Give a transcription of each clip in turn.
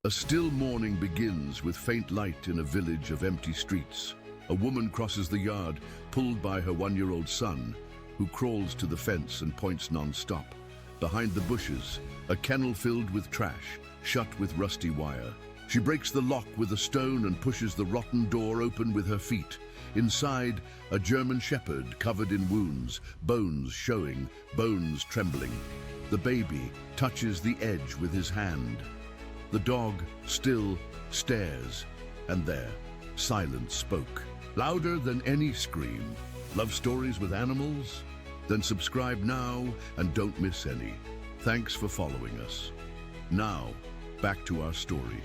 A still morning begins with faint light in a village of empty streets. A woman crosses the yard, pulled by her one-year-old son, who crawls to the fence and points non-stop. Behind the bushes, a kennel filled with trash, shut with rusty wire. She breaks the lock with a stone and pushes the rotten door open with her feet. Inside, a German shepherd covered in wounds, bones showing, bones trembling. The baby touches the edge with his hand. The dog still stares, and there, silence spoke, louder than any scream. Love stories with animals? Then subscribe now and don't miss any. Thanks for following us. Now, back to our story.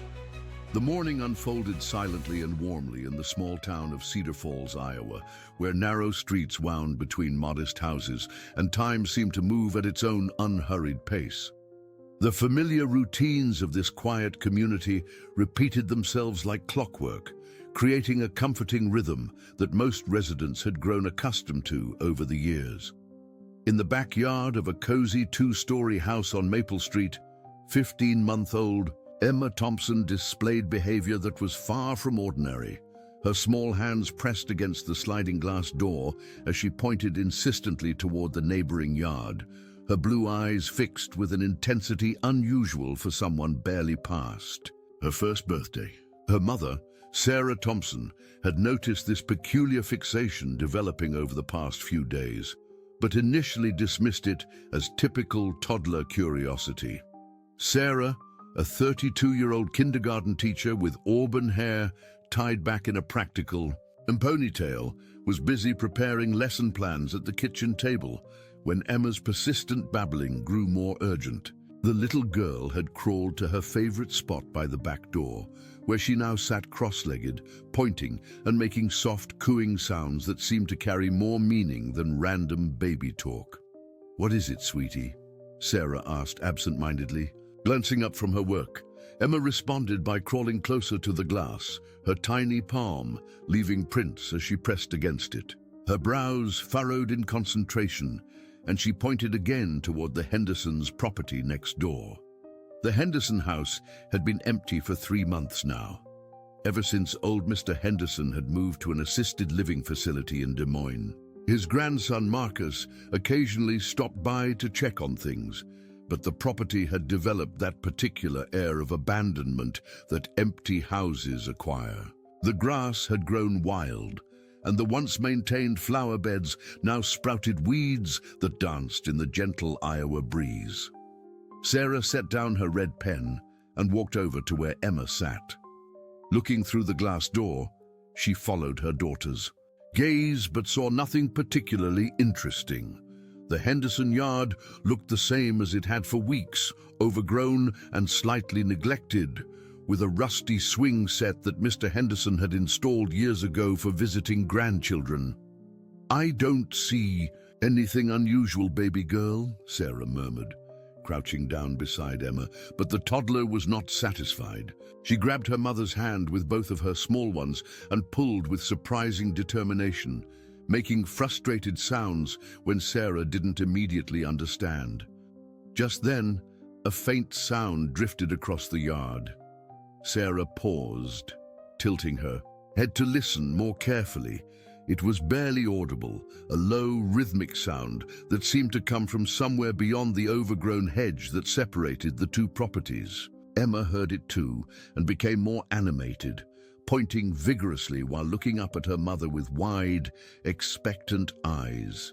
The morning unfolded silently and warmly in the small town of Cedar Falls, Iowa, where narrow streets wound between modest houses and time seemed to move at its own unhurried pace. The familiar routines of this quiet community repeated themselves like clockwork, creating a comforting rhythm that most residents had grown accustomed to over the years. In the backyard of a cozy two-story house on Maple Street, 15-month-old Emma Thompson displayed behavior that was far from ordinary. Her small hands pressed against the sliding glass door as she pointed insistently toward the neighboring yard, her blue eyes fixed with an intensity unusual for someone barely past. Her first birthday. Her mother, Sarah Thompson, had noticed this peculiar fixation developing over the past few days, but initially dismissed it as typical toddler curiosity. Sarah, a 32-year-old kindergarten teacher with auburn hair tied back in a practical ponytail, was busy preparing lesson plans at the kitchen table when Emma's persistent babbling grew more urgent. The little girl had crawled to her favorite spot by the back door, where she now sat cross-legged, pointing and making soft cooing sounds that seemed to carry more meaning than random baby talk. "What is it, sweetie?" Sarah asked absent-mindedly. Glancing up from her work, Emma responded by crawling closer to the glass, her tiny palm leaving prints as she pressed against it. Her brows furrowed in concentration, and she pointed again toward the Hendersons' property next door. The Henderson house had been empty for 3 months now, ever since old Mr. Henderson had moved to an assisted living facility in Des Moines. His grandson Marcus occasionally stopped by to check on things, but the property had developed that particular air of abandonment that empty houses acquire. The grass had grown wild, and the once-maintained flower beds now sprouted weeds that danced in the gentle Iowa breeze. Sarah set down her red pen and walked over to where Emma sat. Looking through the glass door, she followed her daughter's gaze but saw nothing particularly interesting. The Henderson yard looked the same as it had for weeks, overgrown and slightly neglected, with a rusty swing set that Mr. Henderson had installed years ago for visiting grandchildren. "I don't see anything unusual, baby girl," Sarah murmured, crouching down beside Emma, but the toddler was not satisfied. She grabbed her mother's hand with both of her small ones and pulled with surprising determination, making frustrated sounds when Sarah didn't immediately understand. Just then, a faint sound drifted across the yard. Sarah paused, tilting her head to listen more carefully. It was barely audible, a low, rhythmic sound that seemed to come from somewhere beyond the overgrown hedge that separated the two properties. Emma heard it too and became more animated, pointing vigorously while looking up at her mother with wide, expectant eyes.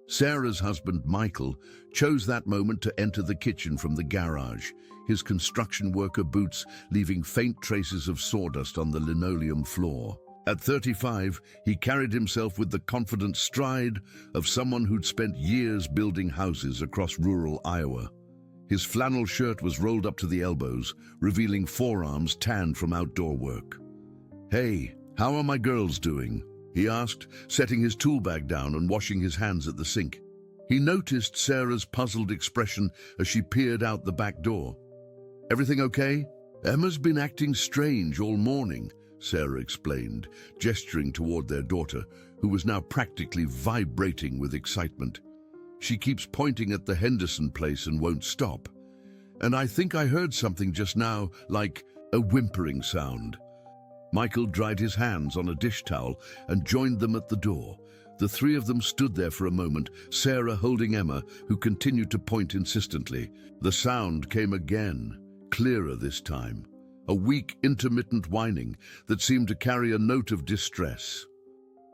Sarah's husband, Michael, chose that moment to enter the kitchen from the garage, his construction worker boots leaving faint traces of sawdust on the linoleum floor. At 35, he carried himself with the confident stride of someone who'd spent years building houses across rural Iowa. His flannel shirt was rolled up to the elbows, revealing forearms tanned from outdoor work. "Hey, how are my girls doing?" he asked, setting his tool bag down and washing his hands at the sink. He noticed Sarah's puzzled expression as she peered out the back door. "Everything okay?" "Emma's been acting strange all morning," Sarah explained, gesturing toward their daughter, who was now practically vibrating with excitement. "She keeps pointing at the Henderson place and won't stop. And I think I heard something just now, like a whimpering sound. Michael dried his hands on a dish towel and joined them at the door. The three of them stood there for a moment, Sarah holding Emma, who continued to point insistently. The sound came again, clearer this time. A weak, intermittent whining that seemed to carry a note of distress.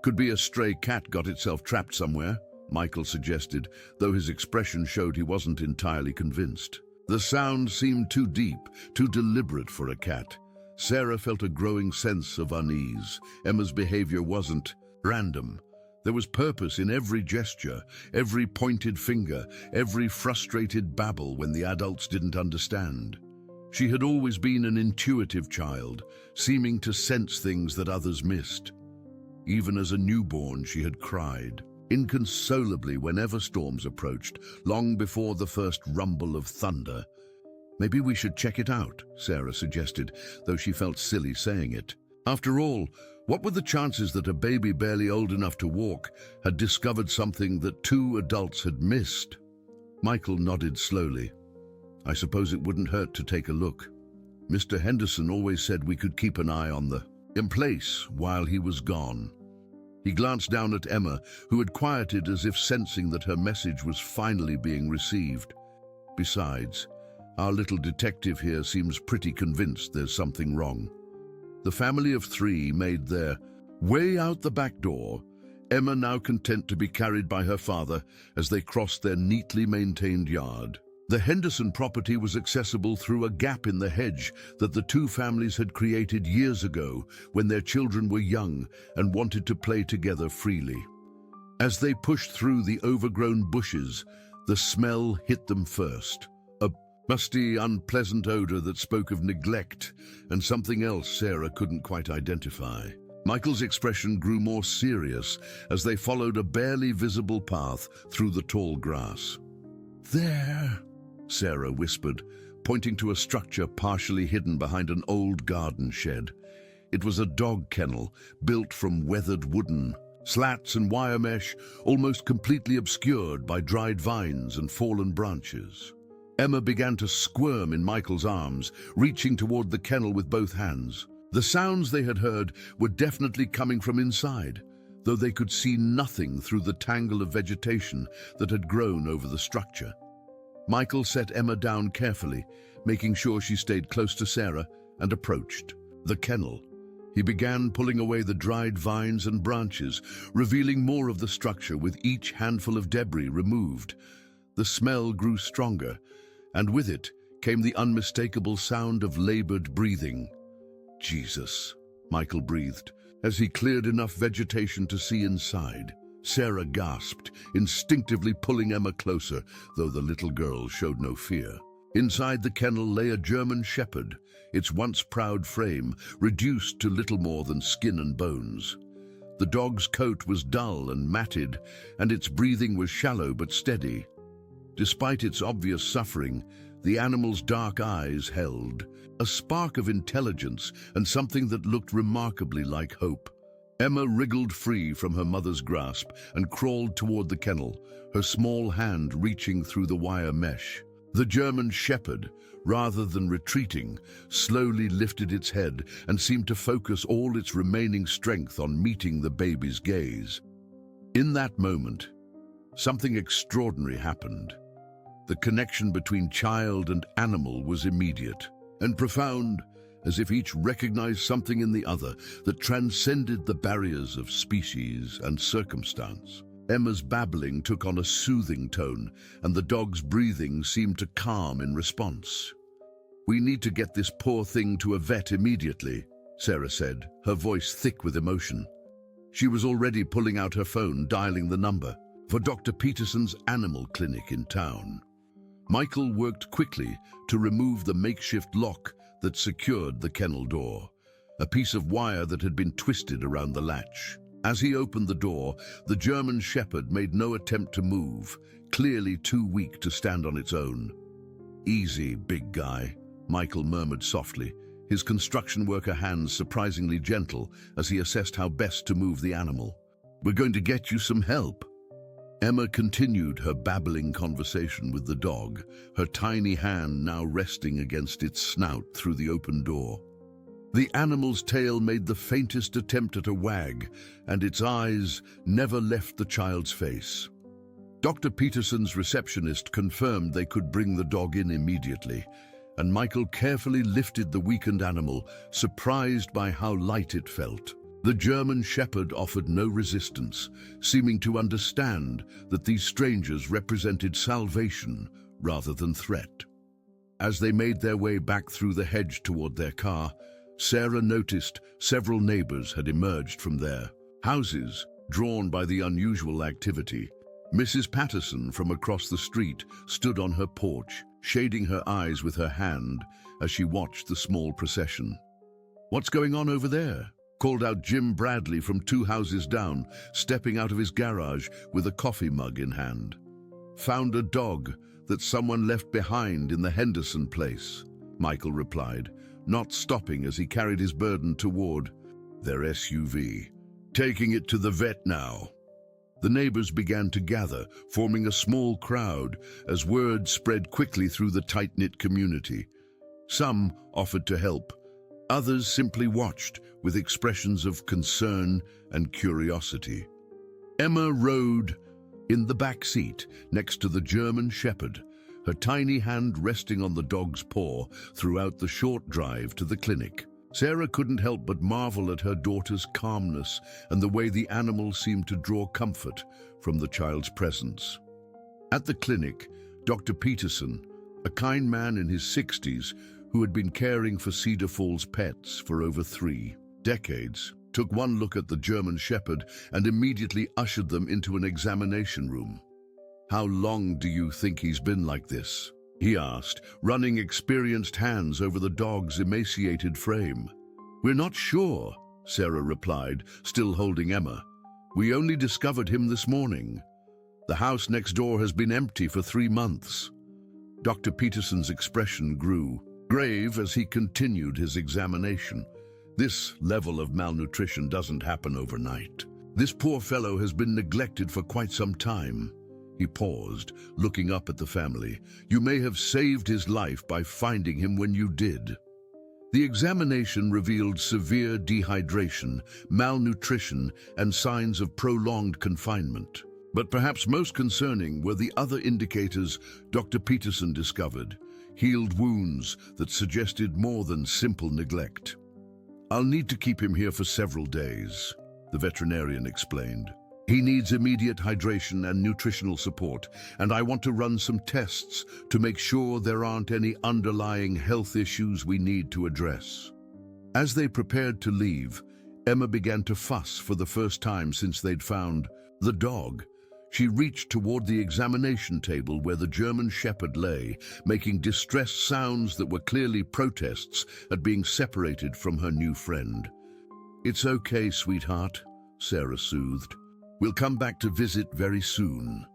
Could be a stray cat got itself trapped somewhere, Michael suggested, though his expression showed he wasn't entirely convinced. The sound seemed too deep, too deliberate for a cat. Sarah felt a growing sense of unease. Emma's behavior wasn't random. There was purpose in every gesture, every pointed finger, every frustrated babble when the adults didn't understand. She had always been an intuitive child, seeming to sense things that others missed. Even as a newborn, she had cried inconsolably whenever storms approached, long before the first rumble of thunder. "Maybe we should check it out," Sarah suggested, though she felt silly saying it. After all, what were the chances that a baby barely old enough to walk had discovered something that two adults had missed? Michael nodded slowly. "I suppose it wouldn't hurt to take a look. Mr. Henderson always said we could keep an eye on the in place while he was gone." He glanced down at Emma, who had quieted as if sensing that her message was finally being received. "Besides, our little detective here seems pretty convinced there's something wrong." The family of three made their way out the back door, Emma now content to be carried by her father as they crossed their neatly maintained yard. The Henderson property was accessible through a gap in the hedge that the two families had created years ago when their children were young and wanted to play together freely. As they pushed through the overgrown bushes, the smell hit them first. A musty, unpleasant odor that spoke of neglect and something else Sarah couldn't quite identify. Michael's expression grew more serious as they followed a barely visible path through the tall grass. "There," Sarah whispered, pointing to a structure partially hidden behind an old garden shed. It was a dog kennel, built from weathered wooden slats and wire mesh, almost completely obscured by dried vines and fallen branches. Emma began to squirm in Michael's arms, reaching toward the kennel with both hands. The sounds they had heard were definitely coming from inside, though they could see nothing through the tangle of vegetation that had grown over the structure. Michael set Emma down carefully, making sure she stayed close to Sarah, and approached the kennel. He began pulling away the dried vines and branches, revealing more of the structure with each handful of debris removed. The smell grew stronger, and with it came the unmistakable sound of labored breathing. "Jesus," Michael breathed, as he cleared enough vegetation to see inside. Sarah gasped, instinctively pulling Emma closer, though the little girl showed no fear. Inside the kennel lay a German shepherd, its once proud frame reduced to little more than skin and bones. The dog's coat was dull and matted, and its breathing was shallow but steady. Despite its obvious suffering, the animal's dark eyes held a spark of intelligence and something that looked remarkably like hope. Emma wriggled free from her mother's grasp and crawled toward the kennel, her small hand reaching through the wire mesh. The German shepherd, rather than retreating, slowly lifted its head and seemed to focus all its remaining strength on meeting the baby's gaze. In that moment, something extraordinary happened. The connection between child and animal was immediate and profound, as if each recognized something in the other that transcended the barriers of species and circumstance. Emma's babbling took on a soothing tone, and the dog's breathing seemed to calm in response. "We need to get this poor thing to a vet immediately," Sarah said, her voice thick with emotion. She was already pulling out her phone, dialing the number for Dr. Peterson's animal clinic in town. Michael worked quickly to remove the makeshift lock that secured the kennel door, a piece of wire that had been twisted around the latch. As he opened the door, the German shepherd made no attempt to move, clearly too weak to stand on its own. "Easy, big guy," Michael murmured softly, his construction worker hands surprisingly gentle as he assessed how best to move the animal. "We're going to get you some help." Emma continued her babbling conversation with the dog, her tiny hand now resting against its snout through the open door. The animal's tail made the faintest attempt at a wag, and its eyes never left the child's face. Dr. Peterson's receptionist confirmed they could bring the dog in immediately, and Michael carefully lifted the weakened animal, surprised by how light it felt. The German Shepherd offered no resistance, seeming to understand that these strangers represented salvation rather than threat. As they made their way back through the hedge toward their car, Sarah noticed several neighbors had emerged from their houses, drawn by the unusual activity. Mrs. Patterson from across the street stood on her porch, shading her eyes with her hand as she watched the small procession. "What's going on over there?" called out Jim Bradley from 2 houses down, stepping out of his garage with a coffee mug in hand. "Found a dog that someone left behind in the Henderson place," Michael replied, not stopping as he carried his burden toward their SUV. "Taking it to the vet now." The neighbors began to gather, forming a small crowd as word spread quickly through the tight-knit community. Some offered to help. Others simply watched with expressions of concern and curiosity. Emma rode in the back seat next to the German Shepherd, her tiny hand resting on the dog's paw throughout the short drive to the clinic. Sarah couldn't help but marvel at her daughter's calmness and the way the animal seemed to draw comfort from the child's presence. At the clinic, Dr. Peterson, a kind man in his 60s who had been caring for Cedar Falls pets for over 3 decades, took one look at the German Shepherd and immediately ushered them into an examination room. "How long do you think he's been like this?" he asked, running experienced hands over the dog's emaciated frame. "We're not sure," Sarah replied, still holding Emma. "We only discovered him this morning. The house next door has been empty for 3 months." Dr. Peterson's expression grew grave as he continued his examination. "This level of malnutrition doesn't happen overnight. This poor fellow has been neglected for quite some time." He paused, looking up at the family. "You may have saved his life by finding him when you did." The examination revealed severe dehydration, malnutrition, and signs of prolonged confinement. But perhaps most concerning were the other indicators Dr. Peterson discovered: healed wounds that suggested more than simple neglect. "I'll need to keep him here for several days," the veterinarian explained. "He needs immediate hydration and nutritional support, and I want to run some tests to make sure there aren't any underlying health issues we need to address." As they prepared to leave, Emma began to fuss for the first time since they'd found the dog. She reached toward the examination table where the German Shepherd lay, making distressed sounds that were clearly protests at being separated from her new friend. "It's okay, sweetheart," Sarah soothed. "We'll come back to visit very soon."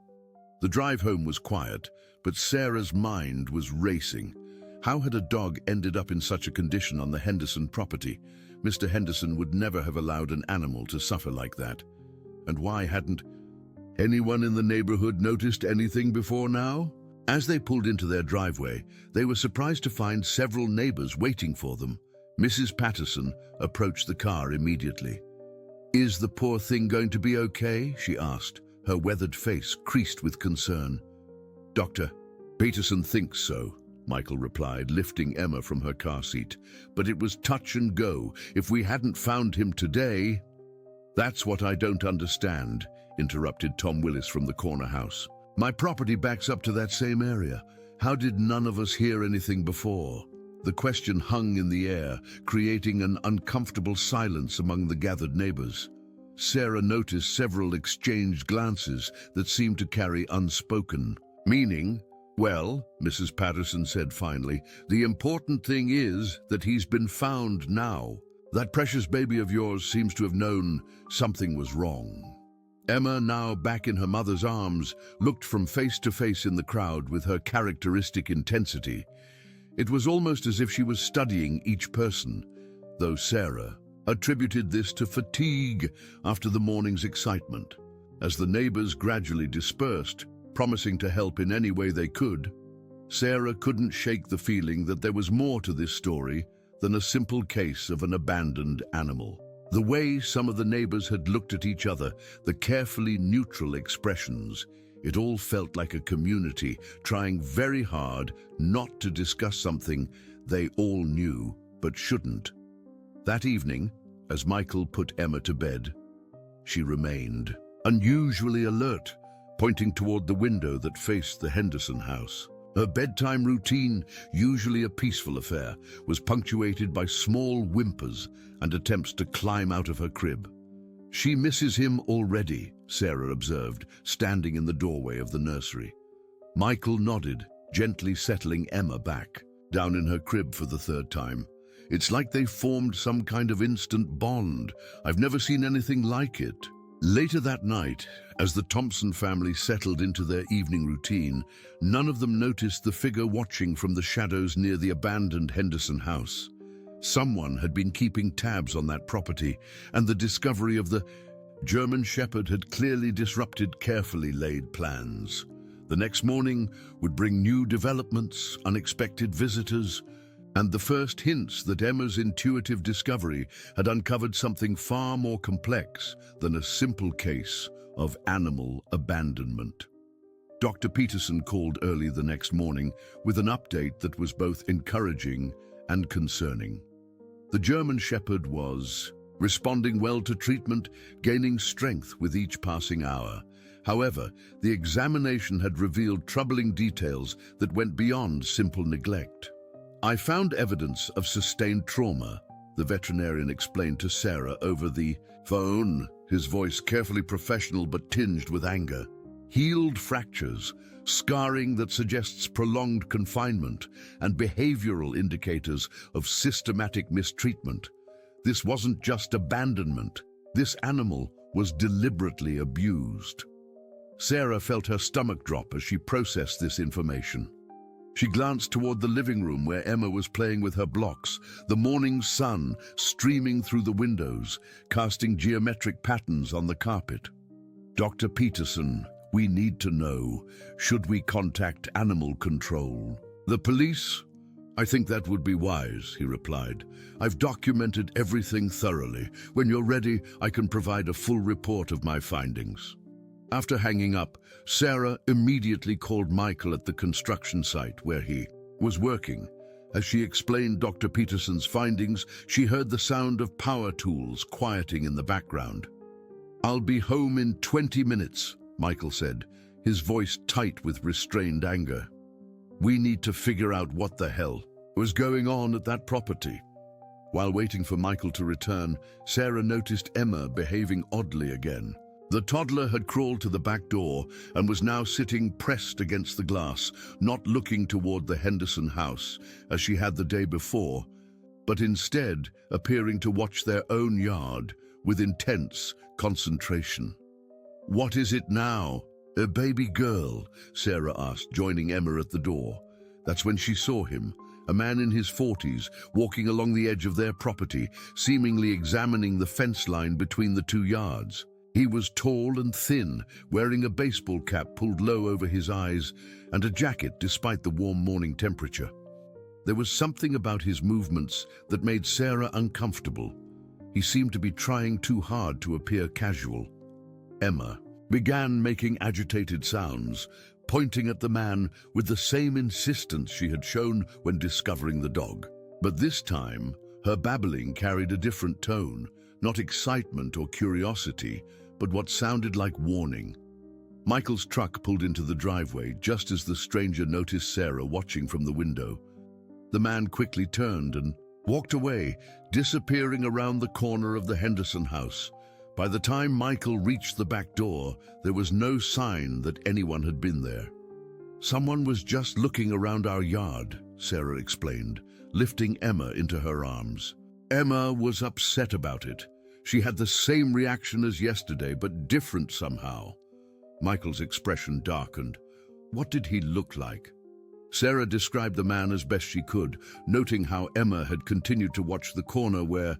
The drive home was quiet, but Sarah's mind was racing. How had a dog ended up in such a condition on the Henderson property? Mr. Henderson would never have allowed an animal to suffer like that. And why hadn't anyone in the neighborhood noticed anything before now? As they pulled into their driveway, they were surprised to find several neighbors waiting for them. Mrs. Patterson approached the car immediately. "Is the poor thing going to be okay?" she asked, her weathered face creased with concern. "Dr. Peterson thinks so," Michael replied, lifting Emma from her car seat. "But it was touch and go. If we hadn't found him today—" "That's what I don't understand," interrupted Tom Willis from the corner house. "My property backs up to that same area. How did none of us hear anything before?" The question hung in the air, creating an uncomfortable silence among the gathered neighbors. Sarah noticed several exchanged glances that seemed to carry unspoken meaning. "Well," Mrs. Patterson said finally, "the important thing is that he's been found now. That precious baby of yours seems to have known something was wrong." Emma, now back in her mother's arms, looked from face to face in the crowd with her characteristic intensity. It was almost as if she was studying each person, though Sarah attributed this to fatigue after the morning's excitement. As the neighbors gradually dispersed, promising to help in any way they could, Sarah couldn't shake the feeling that there was more to this story than a simple case of an abandoned animal. The way some of the neighbors had looked at each other, the carefully neutral expressions, it all felt like a community trying very hard not to discuss something they all knew but shouldn't. That evening, as Michael put Emma to bed, she remained unusually alert, pointing toward the window that faced the Henderson house. Her bedtime routine, usually a peaceful affair, was punctuated by small whimpers and attempts to climb out of her crib. "She misses him already," Sarah observed, standing in the doorway of the nursery. Michael nodded, gently settling Emma back, down in her crib for the third time. "It's like they formed some kind of instant bond. I've never seen anything like it." Later that night, as the Thompson family settled into their evening routine, none of them noticed the figure watching from the shadows near the abandoned Henderson house. Someone had been keeping tabs on that property, and the discovery of the German Shepherd had clearly disrupted carefully laid plans. The next morning would bring new developments, unexpected visitors, and the first hints that Emma's intuitive discovery had uncovered something far more complex than a simple case of animal abandonment. Dr. Peterson called early the next morning with an update that was both encouraging and concerning. The German Shepherd was responding well to treatment, gaining strength with each passing hour. However, the examination had revealed troubling details that went beyond simple neglect. "I found evidence of sustained trauma," the veterinarian explained to Sarah over the phone, his voice carefully professional but tinged with anger. "Healed fractures, scarring that suggests prolonged confinement, and behavioral indicators of systematic mistreatment. This wasn't just abandonment. This animal was deliberately abused." Sarah felt her stomach drop as she processed this information. She glanced toward the living room where Emma was playing with her blocks, the morning sun streaming through the windows, casting geometric patterns on the carpet. "Dr. Peterson, we need to know. Should we contact animal control?" "The police? I think that would be wise," he replied. "I've documented everything thoroughly. When you're ready, I can provide a full report of my findings." After hanging up, Sarah immediately called Michael at the construction site where he was working. As she explained Dr. Peterson's findings, she heard the sound of power tools quieting in the background. "I'll be home in 20 minutes, Michael said, his voice tight with restrained anger. "We need to figure out what the hell was going on at that property." While waiting for Michael to return, Sarah noticed Emma behaving oddly again. The toddler had crawled to the back door and was now sitting pressed against the glass, not looking toward the Henderson house as she had the day before, but instead appearing to watch their own yard with intense concentration. "What is it now?" "A baby girl," Sarah asked, joining Emma at the door. That's when she saw him, a man in his 40s, walking along the edge of their property, seemingly examining the fence line between the two yards. He was tall and thin, wearing a baseball cap pulled low over his eyes and a jacket despite the warm morning temperature. There was something about his movements that made Sarah uncomfortable. He seemed to be trying too hard to appear casual. Emma began making agitated sounds, pointing at the man with the same insistence she had shown when discovering the dog. But this time, her babbling carried a different tone, not excitement or curiosity, but what sounded like warning. Michael's truck pulled into the driveway just as the stranger noticed Sarah watching from the window. The man quickly turned and walked away, disappearing around the corner of the Henderson house. By the time Michael reached the back door, there was no sign that anyone had been there. "Someone was just looking around our yard," Sarah explained, lifting Emma into her arms. Emma was upset about it. She had the same reaction as yesterday, but different somehow. Michael's expression darkened. What did he look like? Sarah described the man as best she could, noting how Emma had continued to watch the corner where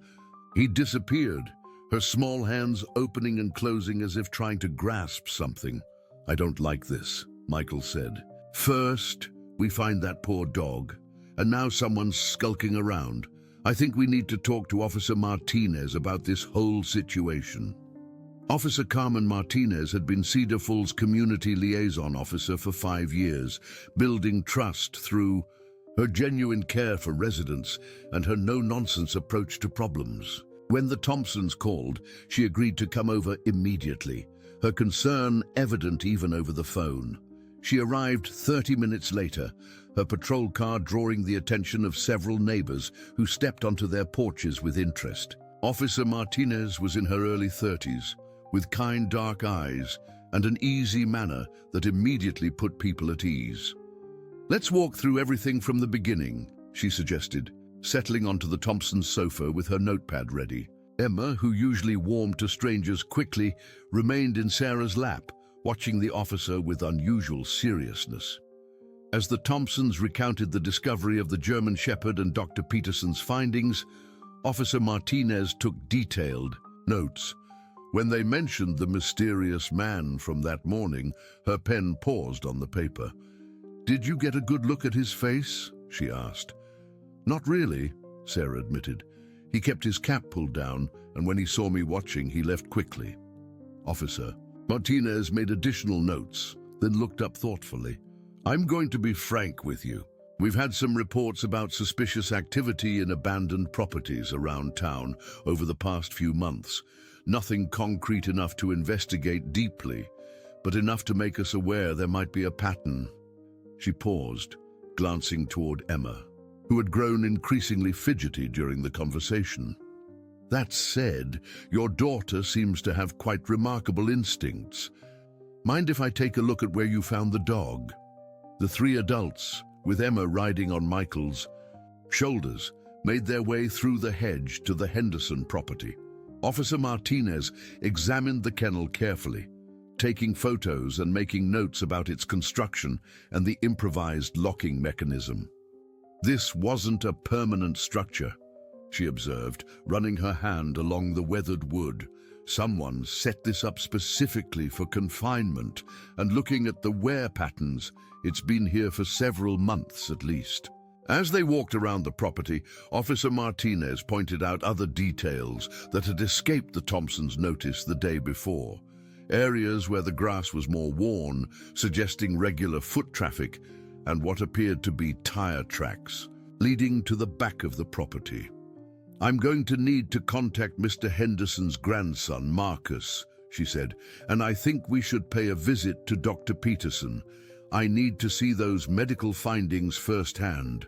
he'd disappeared. her small hands opening and closing as if trying to grasp something. "I don't like this," Michael said. "First, we find that poor dog, and now someone's skulking around. I think we need to talk to Officer Martinez about this whole situation." Officer Carmen Martinez had been Cedar Falls Community Liaison Officer for 5 years, building trust through her genuine care for residents and her no-nonsense approach to problems. When the Thompsons called, she agreed to come over immediately, her concern evident even over the phone. She arrived 30 minutes later, her patrol car drawing the attention of several neighbors who stepped onto their porches with interest. Officer Martinez was in her early 30s, with kind dark eyes and an easy manner that immediately put people at ease. "Let's walk through everything from the beginning," she suggested, settling onto the Thompsons' sofa with her notepad ready. Emma, who usually warmed to strangers quickly, remained in Sarah's lap, watching the officer with unusual seriousness. As the Thompsons recounted the discovery of the German Shepherd and Dr. Peterson's findings, Officer Martinez took detailed notes. When they mentioned the mysterious man from that morning, her pen paused on the paper. "Did you get a good look at his face?" she asked. "Not really," Sarah admitted. "He kept his cap pulled down, and when he saw me watching, he left quickly." Officer Martinez made additional notes, then looked up thoughtfully. "I'm going to be frank with you. We've had some reports about suspicious activity in abandoned properties around town over the past few months. Nothing concrete enough to investigate deeply, but enough to make us aware there might be a pattern." She paused, glancing toward Emma, who had grown increasingly fidgety during the conversation. "That said, your daughter seems to have quite remarkable instincts. Mind if I take a look at where you found the dog?" The 3 adults, with Emma riding on Michael's shoulders, made their way through the hedge to the Henderson property. Officer Martinez examined the kennel carefully, taking photos and making notes about its construction and the improvised locking mechanism. "This wasn't a permanent structure," she observed, running her hand along the weathered wood. "Someone set this up specifically for confinement, and looking at the wear patterns, it's been here for several months at least." As they walked around the property, Officer Martinez pointed out other details that had escaped the Thompsons' notice the day before. Areas where the grass was more worn, suggesting regular foot traffic, and what appeared to be tire tracks, leading to the back of the property. "I'm going to need to contact Mr. Henderson's grandson, Marcus," she said, "and I think we should pay a visit to Dr. Peterson. I need to see those medical findings firsthand."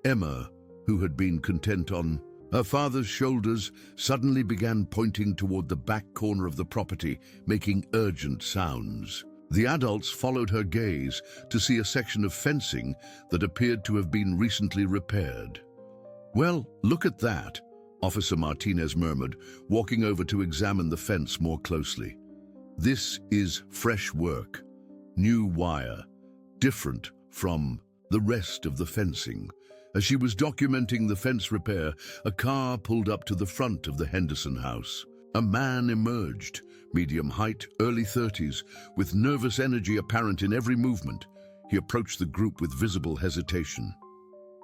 Emma, who had been content on her father's shoulders, suddenly began pointing toward the back corner of the property, making urgent sounds. The adults followed her gaze to see a section of fencing that appeared to have been recently repaired. "Well, look at that," Officer Martinez murmured, walking over to examine the fence more closely. "This is fresh work, new wire, different from the rest of the fencing." As she was documenting the fence repair, a car pulled up to the front of the Henderson house. A man emerged, medium height, early 30s, with nervous energy apparent in every movement. He approached the group with visible hesitation.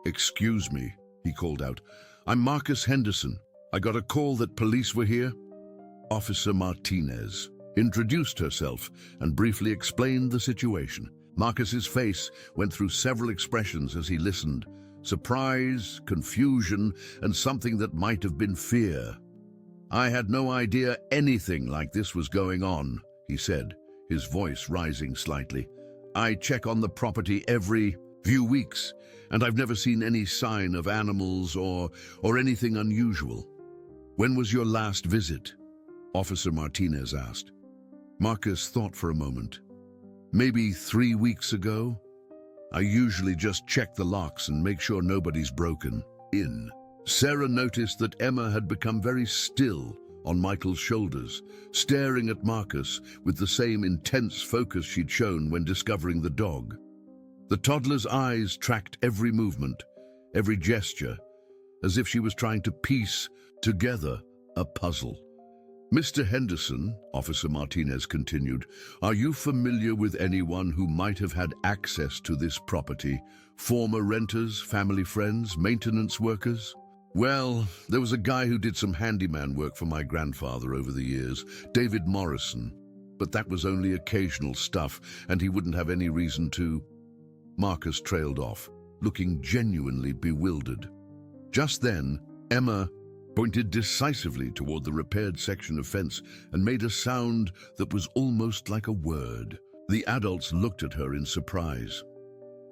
"Excuse me," he called out. "I'm Marcus Henderson. I got a call that police were here." Officer Martinez introduced herself and briefly explained the situation. Marcus's face went through several expressions as he listened: surprise, confusion, and something that might have been fear. "I had no idea anything like this was going on," he said, his voice rising slightly. "I check on the property every few weeks, and I've never seen any sign of animals or anything unusual." "When was your last visit?" Officer Martinez asked. Marcus thought for a moment. "Maybe 3 weeks ago. I usually just check the locks and make sure nobody's broken in." Sarah noticed that Emma had become very still on Michael's shoulders, staring at Marcus with the same intense focus she'd shown when discovering the dog. The toddler's eyes tracked every movement, every gesture, as if she was trying to piece together a puzzle. Mr. Henderson, Officer Martinez continued, are you familiar with anyone who might have had access to this property? Former renters, family friends, maintenance workers? Well, there was a guy who did some handyman work for my grandfather over the years, David Morrison. But that was only occasional stuff, and he wouldn't have any reason to. Marcus trailed off, looking genuinely bewildered. Just then, Emma pointed decisively toward the repaired section of fence and made a sound that was almost like a word. The adults looked at her in surprise.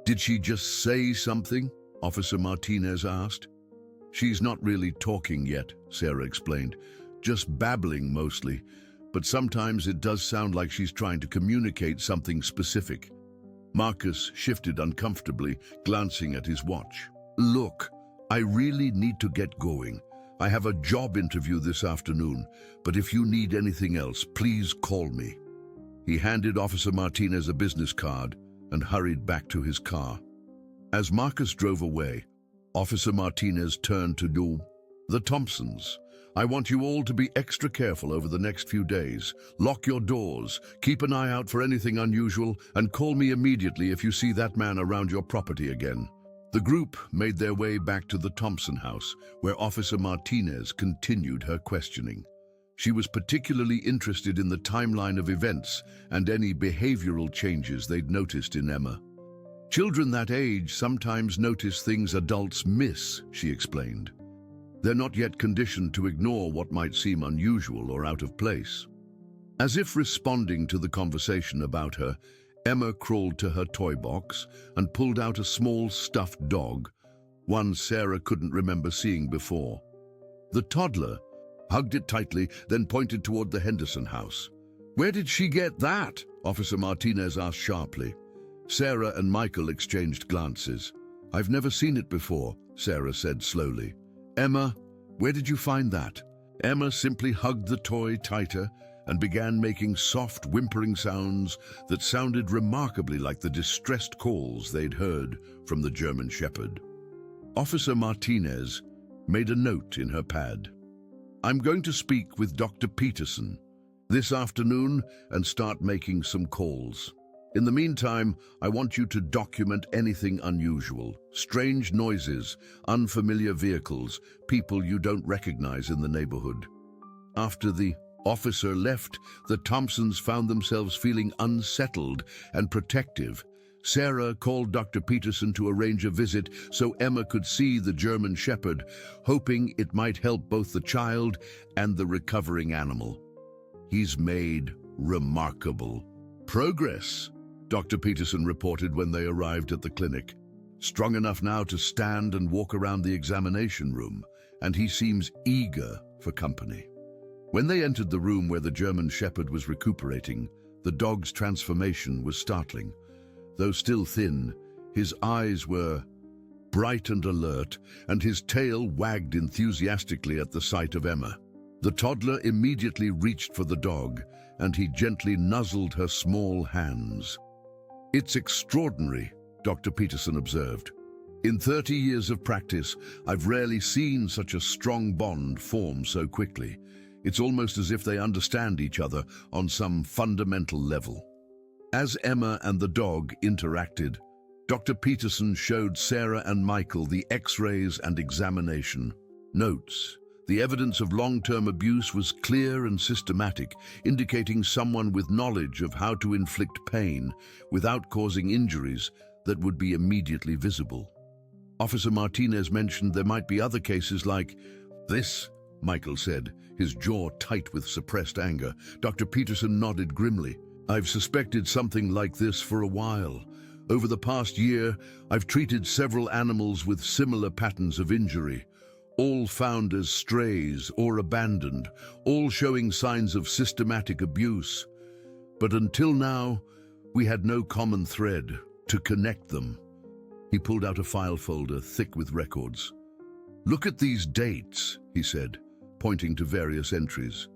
Did she just say something? Officer Martinez asked. She's not really talking yet, Sarah explained. Just babbling mostly, but sometimes it does sound like she's trying to communicate something specific. Marcus shifted uncomfortably, glancing at his watch. Look, I really need to get going. I have a job interview this afternoon, but if you need anything else, please call me. He handed Officer Martinez a business card and hurried back to his car. As Marcus drove away, Officer Martinez turned to the Thompsons. I want you all to be extra careful over the next few days. Lock your doors, keep an eye out for anything unusual, and call me immediately if you see that man around your property again. The group made their way back to the Thompson house, where Officer Martinez continued her questioning. She was particularly interested in the timeline of events and any behavioral changes they'd noticed in Emma. Children that age sometimes notice things adults miss, she explained. They're not yet conditioned to ignore what might seem unusual or out of place. As if responding to the conversation about her, Emma crawled to her toy box and pulled out a small stuffed dog, one Sarah couldn't remember seeing before. The toddler hugged it tightly, then pointed toward the Henderson house. Where did she get that? Officer Martinez asked sharply. Sarah and Michael exchanged glances. I've never seen it before, Sarah said slowly. Emma, where did you find that? Emma simply hugged the toy tighter and began making soft, whimpering sounds that sounded remarkably like the distressed calls they'd heard from the German Shepherd. Officer Martinez made a note in her pad. I'm going to speak with Dr. Peterson this afternoon and start making some calls. In the meantime, I want you to document anything unusual, strange noises, unfamiliar vehicles, people you don't recognize in the neighborhood. After the officer left, the Thompsons found themselves feeling unsettled and protective. Sarah called Dr. Peterson to arrange a visit so Emma could see the German Shepherd, hoping it might help both the child and the recovering animal. He's made remarkable progress, Dr. Peterson reported when they arrived at the clinic. Strong enough now to stand and walk around the examination room, and he seems eager for company. When they entered the room where the German Shepherd was recuperating, the dog's transformation was startling. Though still thin, his eyes were bright and alert, and his tail wagged enthusiastically at the sight of Emma. The toddler immediately reached for the dog, and he gently nuzzled her small hands. It's extraordinary, Dr. Peterson observed. In 30 years of practice, I've rarely seen such a strong bond form so quickly. It's almost as if they understand each other on some fundamental level. As Emma and the dog interacted, Dr. Peterson showed Sarah and Michael the X-rays and examination notes. The evidence of long-term abuse was clear and systematic, indicating someone with knowledge of how to inflict pain without causing injuries that would be immediately visible. Officer Martinez mentioned there might be other cases like this, Michael said, his jaw tight with suppressed anger. Dr. Peterson nodded grimly. I've suspected something like this for a while. Over the past year, I've treated several animals with similar patterns of injury, all found as strays or abandoned, all showing signs of systematic abuse. But until now, we had no common thread to connect them. He pulled out a file folder thick with records. Look at these dates, he said, pointing to various entries.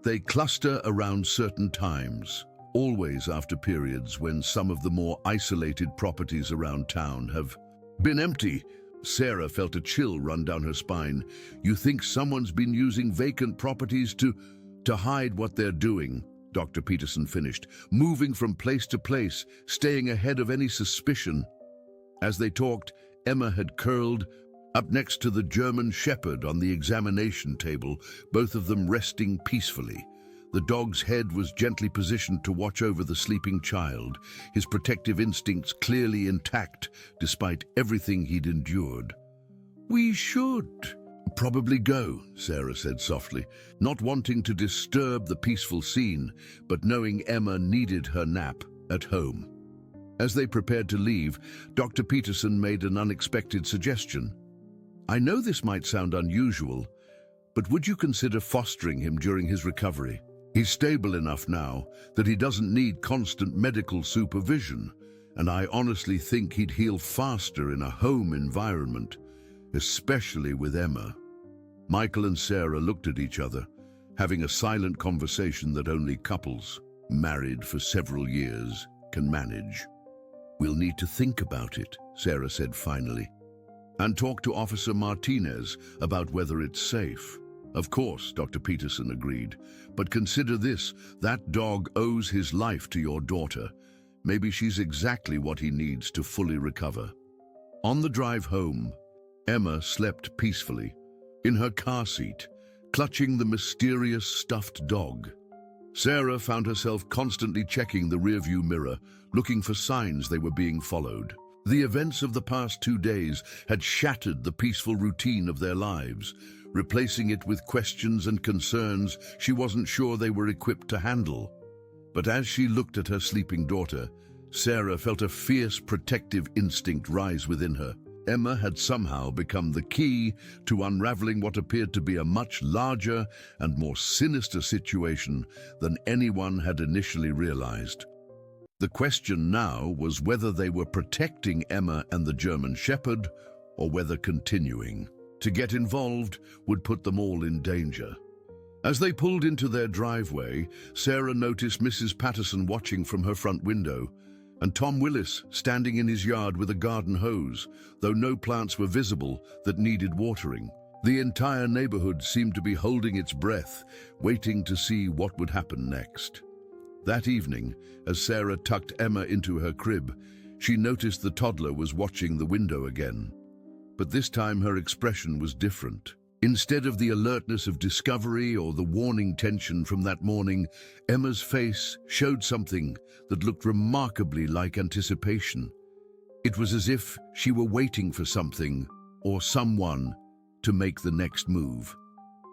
They cluster around certain times, always after periods when some of the more isolated properties around town have been empty. Sarah felt a chill run down her spine. You think someone's been using vacant properties to To hide what they're doing, Dr. Peterson finished, moving from place to place, staying ahead of any suspicion. As they talked, Emma had curled up next to the German Shepherd on the examination table, both of them resting peacefully. The dog's head was gently positioned to watch over the sleeping child, his protective instincts clearly intact despite everything he'd endured. "We should probably go," Sarah said softly, not wanting to disturb the peaceful scene, but knowing Emma needed her nap at home. As they prepared to leave, Dr. Peterson made an unexpected suggestion. "I know this might sound unusual, but would you consider fostering him during his recovery? He's stable enough now that he doesn't need constant medical supervision, and I honestly think he'd heal faster in a home environment, especially with Emma." Michael and Sarah looked at each other, having a silent conversation that only couples, married for several years, can manage. "We'll need to think about it," Sarah said finally, "and talk to Officer Martinez about whether it's safe." "Of course," Dr. Peterson agreed, "but consider this, that dog owes his life to your daughter. Maybe she's exactly what he needs to fully recover." On the drive home, Emma slept peacefully, in her car seat, clutching the mysterious stuffed dog. Sarah found herself constantly checking the rearview mirror, looking for signs they were being followed. The events of the past 2 days had shattered the peaceful routine of their lives, replacing it with questions and concerns she wasn't sure they were equipped to handle. But as she looked at her sleeping daughter, Sarah felt a fierce protective instinct rise within her. Emma had somehow become the key to unraveling what appeared to be a much larger and more sinister situation than anyone had initially realized. The question now was whether they were protecting Emma and the German Shepherd, or whether continuing to get involved would put them all in danger. As they pulled into their driveway, Sarah noticed Mrs. Patterson watching from her front window, and Tom Willis standing in his yard with a garden hose, though no plants were visible that needed watering. The entire neighborhood seemed to be holding its breath, waiting to see what would happen next. That evening, as Sarah tucked Emma into her crib, she noticed the toddler was watching the window again. But this time her expression was different. Instead of the alertness of discovery or the warning tension from that morning, Emma's face showed something that looked remarkably like anticipation. It was as if she were waiting for something or someone to make the next move.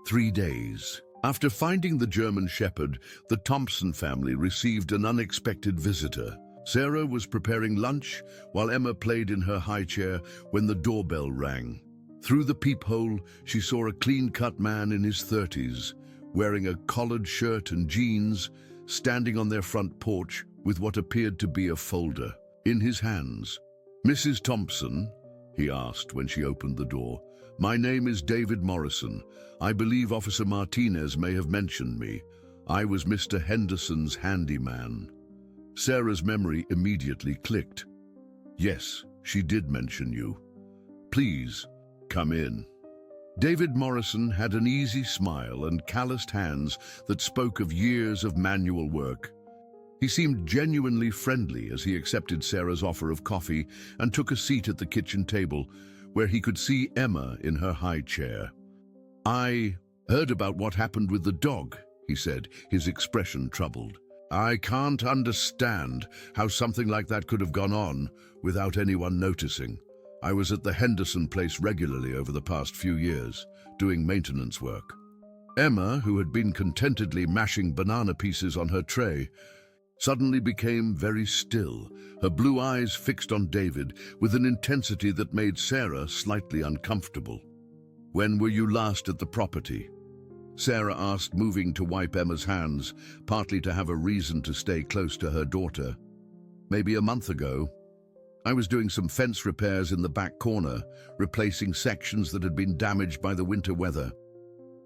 3 days. After finding the German Shepherd, the Thompson family received an unexpected visitor. Sarah was preparing lunch while Emma played in her high chair when the doorbell rang. Through the peephole, she saw a clean-cut man in his 30s, wearing a collared shirt and jeans, standing on their front porch with what appeared to be a folder in his hands. "Mrs. Thompson?" he asked when she opened the door. "My name is David Morrison. I believe Officer Martinez may have mentioned me. I was Mr. Henderson's handyman." Sarah's memory immediately clicked. "Yes, she did mention you. Please, come in." David Morrison had an easy smile and calloused hands that spoke of years of manual work. He seemed genuinely friendly as he accepted Sarah's offer of coffee and took a seat at the kitchen table, where he could see Emma in her high chair. "I heard about what happened with the dog," he said, his expression troubled. "I can't understand how something like that could have gone on without anyone noticing. I was at the Henderson place regularly over the past few years, doing maintenance work." Emma, who had been contentedly mashing banana pieces on her tray, suddenly became very still, her blue eyes fixed on David with an intensity that made Sarah slightly uncomfortable. "When were you last at the property?" Sarah asked, moving to wipe Emma's hands, partly to have a reason to stay close to her daughter. "Maybe a month ago. I was doing some fence repairs in the back corner, replacing sections that had been damaged by the winter weather."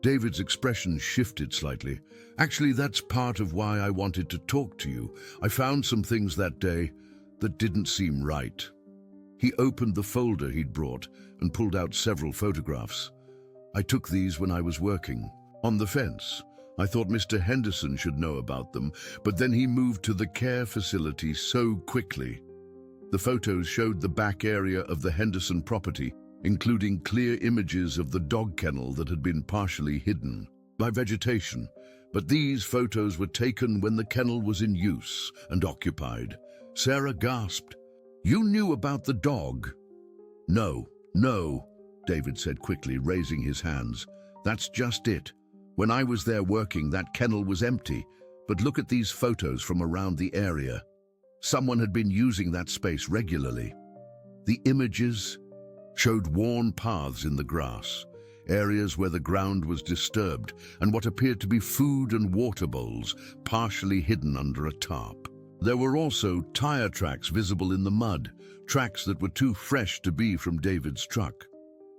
David's expression shifted slightly. "Actually, that's part of why I wanted to talk to you. I found some things that day that didn't seem right." He opened the folder he'd brought and pulled out several photographs. "I took these when I was working on the fence. I thought Mr. Henderson should know about them, but then he moved to the care facility so quickly. The photos showed the back area of the Henderson property, including clear images of the dog kennel that had been partially hidden by vegetation. But these photos were taken when the kennel was in use and occupied. Sarah gasped. "You knew about the dog?" No, David said quickly, raising his hands. "That's just it. When I was there working, that kennel was empty. But look at these photos from around the area. Someone had been using that space regularly." The images showed worn paths in the grass, areas where the ground was disturbed, and what appeared to be food and water bowls partially hidden under a tarp. There were also tire tracks visible in the mud, tracks that were too fresh to be from David's truck.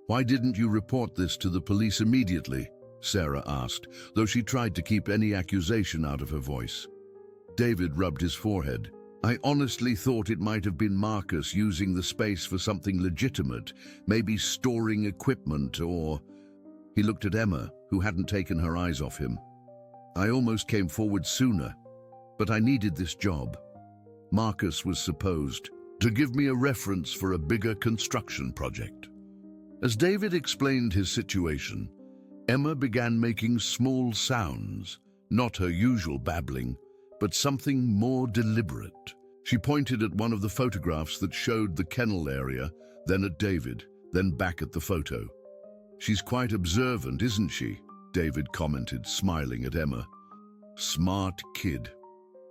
"Why didn't you report this to the police immediately?" Sarah asked, though she tried to keep any accusation out of her voice. David rubbed his forehead. "I honestly thought it might have been Marcus using the space for something legitimate, maybe storing equipment or..." He looked at Emma, who hadn't taken her eyes off him. "I almost came forward sooner, but I needed this job. Marcus was supposed to give me a reference for a bigger construction project." As David explained his situation, Emma began making small sounds, not her usual babbling, but something more deliberate. She pointed at one of the photographs that showed the kennel area, then at David, then back at the photo. "She's quite observant, isn't she?" David commented, smiling at Emma. "Smart kid."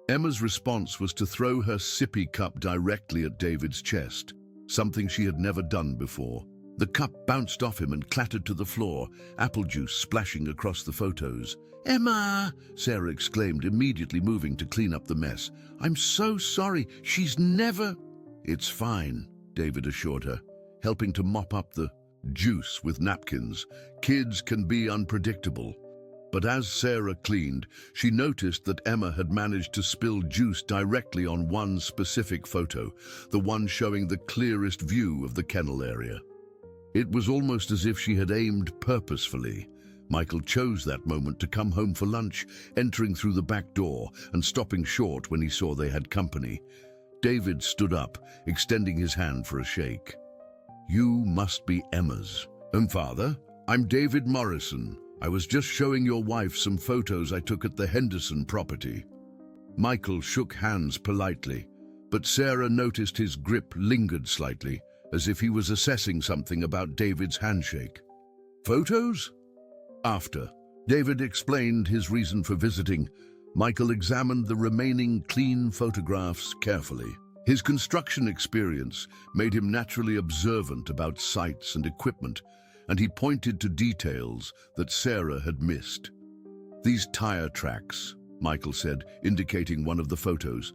Emma's response was to throw her sippy cup directly at David's chest, something she had never done before. The cup bounced off him and clattered to the floor, apple juice splashing across the photos. "Emma!" Sarah exclaimed, immediately moving to clean up the mess. "I'm so sorry. She's never..." "It's fine," David assured her, helping to mop up the juice with napkins. Kids can be unpredictable. But as Sarah cleaned, she noticed that Emma had managed to spill juice directly on one specific photo, the one showing the clearest view of the kennel area. It was almost as if she had aimed purposefully. Michael chose that moment to come home for lunch, entering through the back door and stopping short when he saw they had company. David stood up, extending his hand for a shake. "You must be Emma's." "Father, I'm David Morrison. I was just showing your wife some photos I took at the Henderson property." Michael shook hands politely, but Sarah noticed his grip lingered slightly, as if he was assessing something about David's handshake. "Photos?" After David explained his reason for visiting, Michael examined the remaining clean photographs carefully. His construction experience made him naturally observant about sites and equipment, and he pointed to details that Sarah had missed. "These tire tracks," Michael said, indicating one of the photos.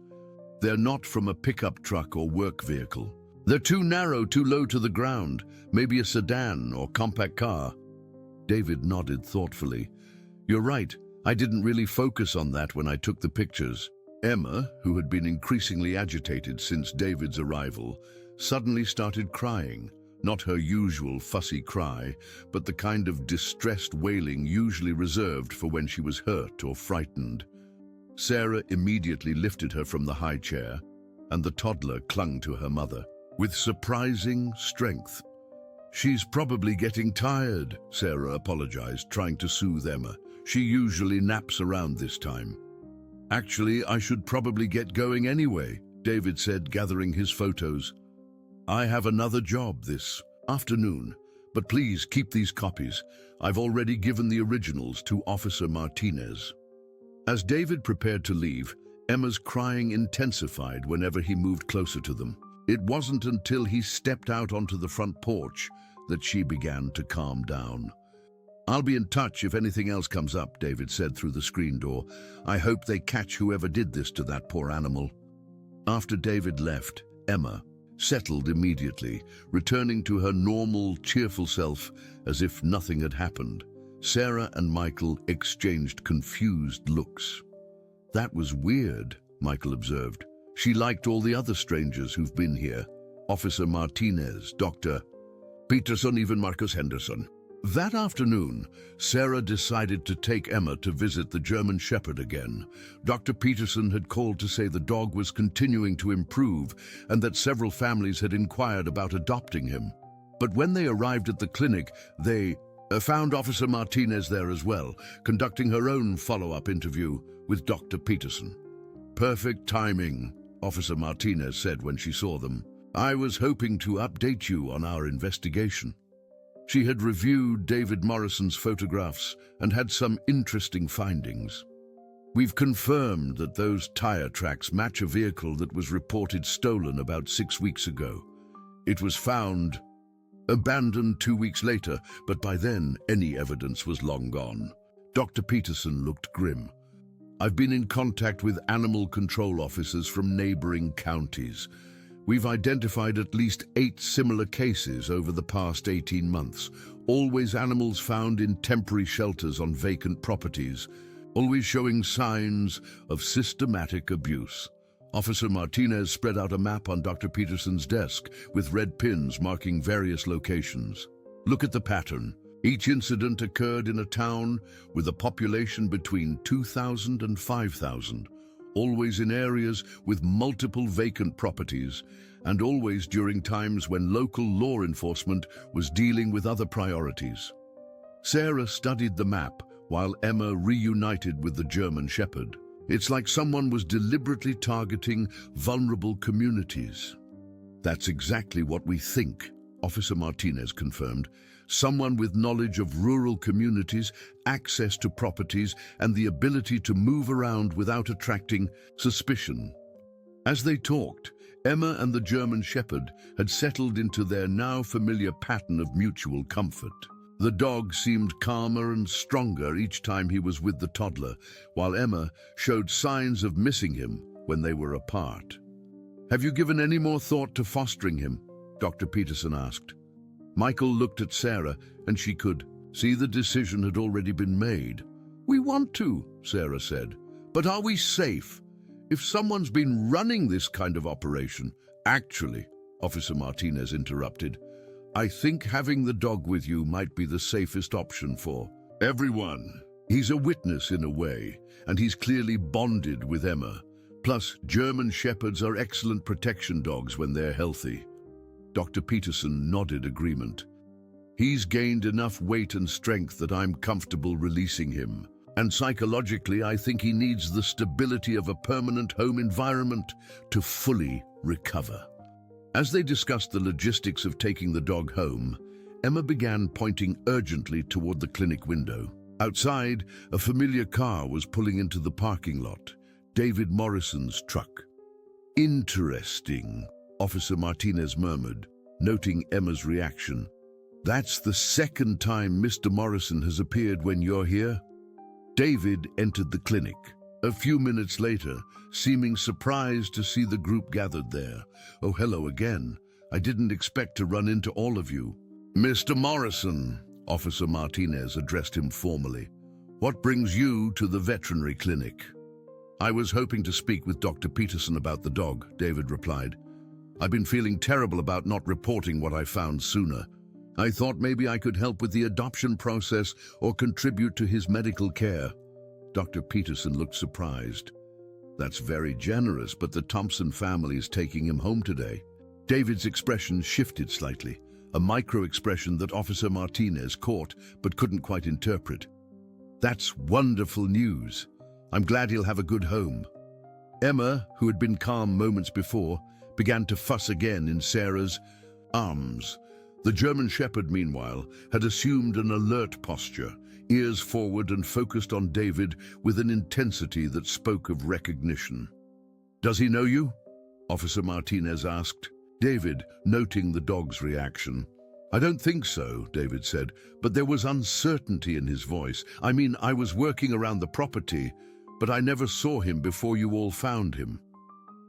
"They're not from a pickup truck or work vehicle. They're too narrow, too low to the ground, maybe a sedan or compact car." David nodded thoughtfully. "You're right, I didn't really focus on that when I took the pictures." Emma, who had been increasingly agitated since David's arrival, suddenly started crying, not her usual fussy cry, but the kind of distressed wailing usually reserved for when she was hurt or frightened. Sarah immediately lifted her from the high chair, and the toddler clung to her mother with surprising strength. "She's probably getting tired," Sarah apologized, trying to soothe Emma. "She usually naps around this time." "Actually, I should probably get going anyway," David said, gathering his photos. "I have another job this afternoon, but please keep these copies. I've already given the originals to Officer Martinez." As David prepared to leave, Emma's crying intensified whenever he moved closer to them. It wasn't until he stepped out onto the front porch that she began to calm down. "I'll be in touch if anything else comes up," David said through the screen door. "I hope they catch whoever did this to that poor animal." After David left, Emma settled immediately, returning to her normal, cheerful self as if nothing had happened. Sarah and Michael exchanged confused looks. "That was weird," Michael observed. "She liked all the other strangers who've been here. Officer Martinez, Dr. Peterson, even Marcus Henderson." That afternoon, Sarah decided to take Emma to visit the German Shepherd again. Dr. Peterson had called to say the dog was continuing to improve and that several families had inquired about adopting him. But when they arrived at the clinic, they found Officer Martinez there as well, conducting her own follow-up interview with Dr. Peterson. "Perfect timing," Officer Martinez said when she saw them. "I was hoping to update you on our investigation." She had reviewed David Morrison's photographs and had some interesting findings. "We've confirmed that those tire tracks match a vehicle that was reported stolen about 6 weeks ago. It was found abandoned 2 weeks later, but by then any evidence was long gone." Dr. Peterson looked grim. "I've been in contact with animal control officers from neighboring counties. We've identified at least 8 similar cases over the past 18 months, always animals found in temporary shelters on vacant properties, always showing signs of systematic abuse." Officer Martinez spread out a map on Dr. Peterson's desk with red pins marking various locations. "Look at the pattern. Each incident occurred in a town with a population between 2,000 and 5,000. Always in areas with multiple vacant properties, and always during times when local law enforcement was dealing with other priorities." Sarah studied the map while Emma reunited with the German Shepherd. "It's like someone was deliberately targeting vulnerable communities." "That's exactly what we think," Officer Martinez confirmed. "Someone with knowledge of rural communities, access to properties, and the ability to move around without attracting suspicion." As they talked, Emma and the German Shepherd had settled into their now familiar pattern of mutual comfort. The dog seemed calmer and stronger each time he was with the toddler, while Emma showed signs of missing him when they were apart. "Have you given any more thought to fostering him?" Dr. Peterson asked. Michael looked at Sarah, and she could see the decision had already been made. "We want to," Sarah said. "But are we safe? If someone's been running this kind of operation—" "Actually," Officer Martinez interrupted, "I think having the dog with you might be the safest option for everyone. He's a witness in a way, and he's clearly bonded with Emma. Plus, German Shepherds are excellent protection dogs when they're healthy." Dr. Peterson nodded agreement. "He's gained enough weight and strength that I'm comfortable releasing him. And psychologically, I think he needs the stability of a permanent home environment to fully recover." As they discussed the logistics of taking the dog home, Emma began pointing urgently toward the clinic window. Outside, a familiar car was pulling into the parking lot, David Morrison's truck. "Interesting," Officer Martinez murmured, noting Emma's reaction. "That's the second time Mr. Morrison has appeared when you're here." David entered the clinic. A few minutes later, seeming surprised to see the group gathered there. "Oh, hello again. I didn't expect to run into all of you." "Mr. Morrison," Officer Martinez addressed him formally, "what brings you to the veterinary clinic?" "I was hoping to speak with Dr. Peterson about the dog," David replied. "I've been feeling terrible about not reporting what I found sooner. I thought maybe I could help with the adoption process or contribute to his medical care." Dr. Peterson looked surprised. "That's very generous, but the Thompson family is taking him home today." David's expression shifted slightly, a micro-expression that Officer Martinez caught but couldn't quite interpret. "That's wonderful news. I'm glad he'll have a good home." Emma, who had been calm moments before, began to fuss again in Sarah's arms. The German Shepherd, meanwhile, had assumed an alert posture, ears forward and focused on David with an intensity that spoke of recognition. "Does he know you?" Officer Martinez asked, David noting the dog's reaction. "I don't think so," David said, but there was uncertainty in his voice. "I mean, I was working around the property, but I never saw him before you all found him."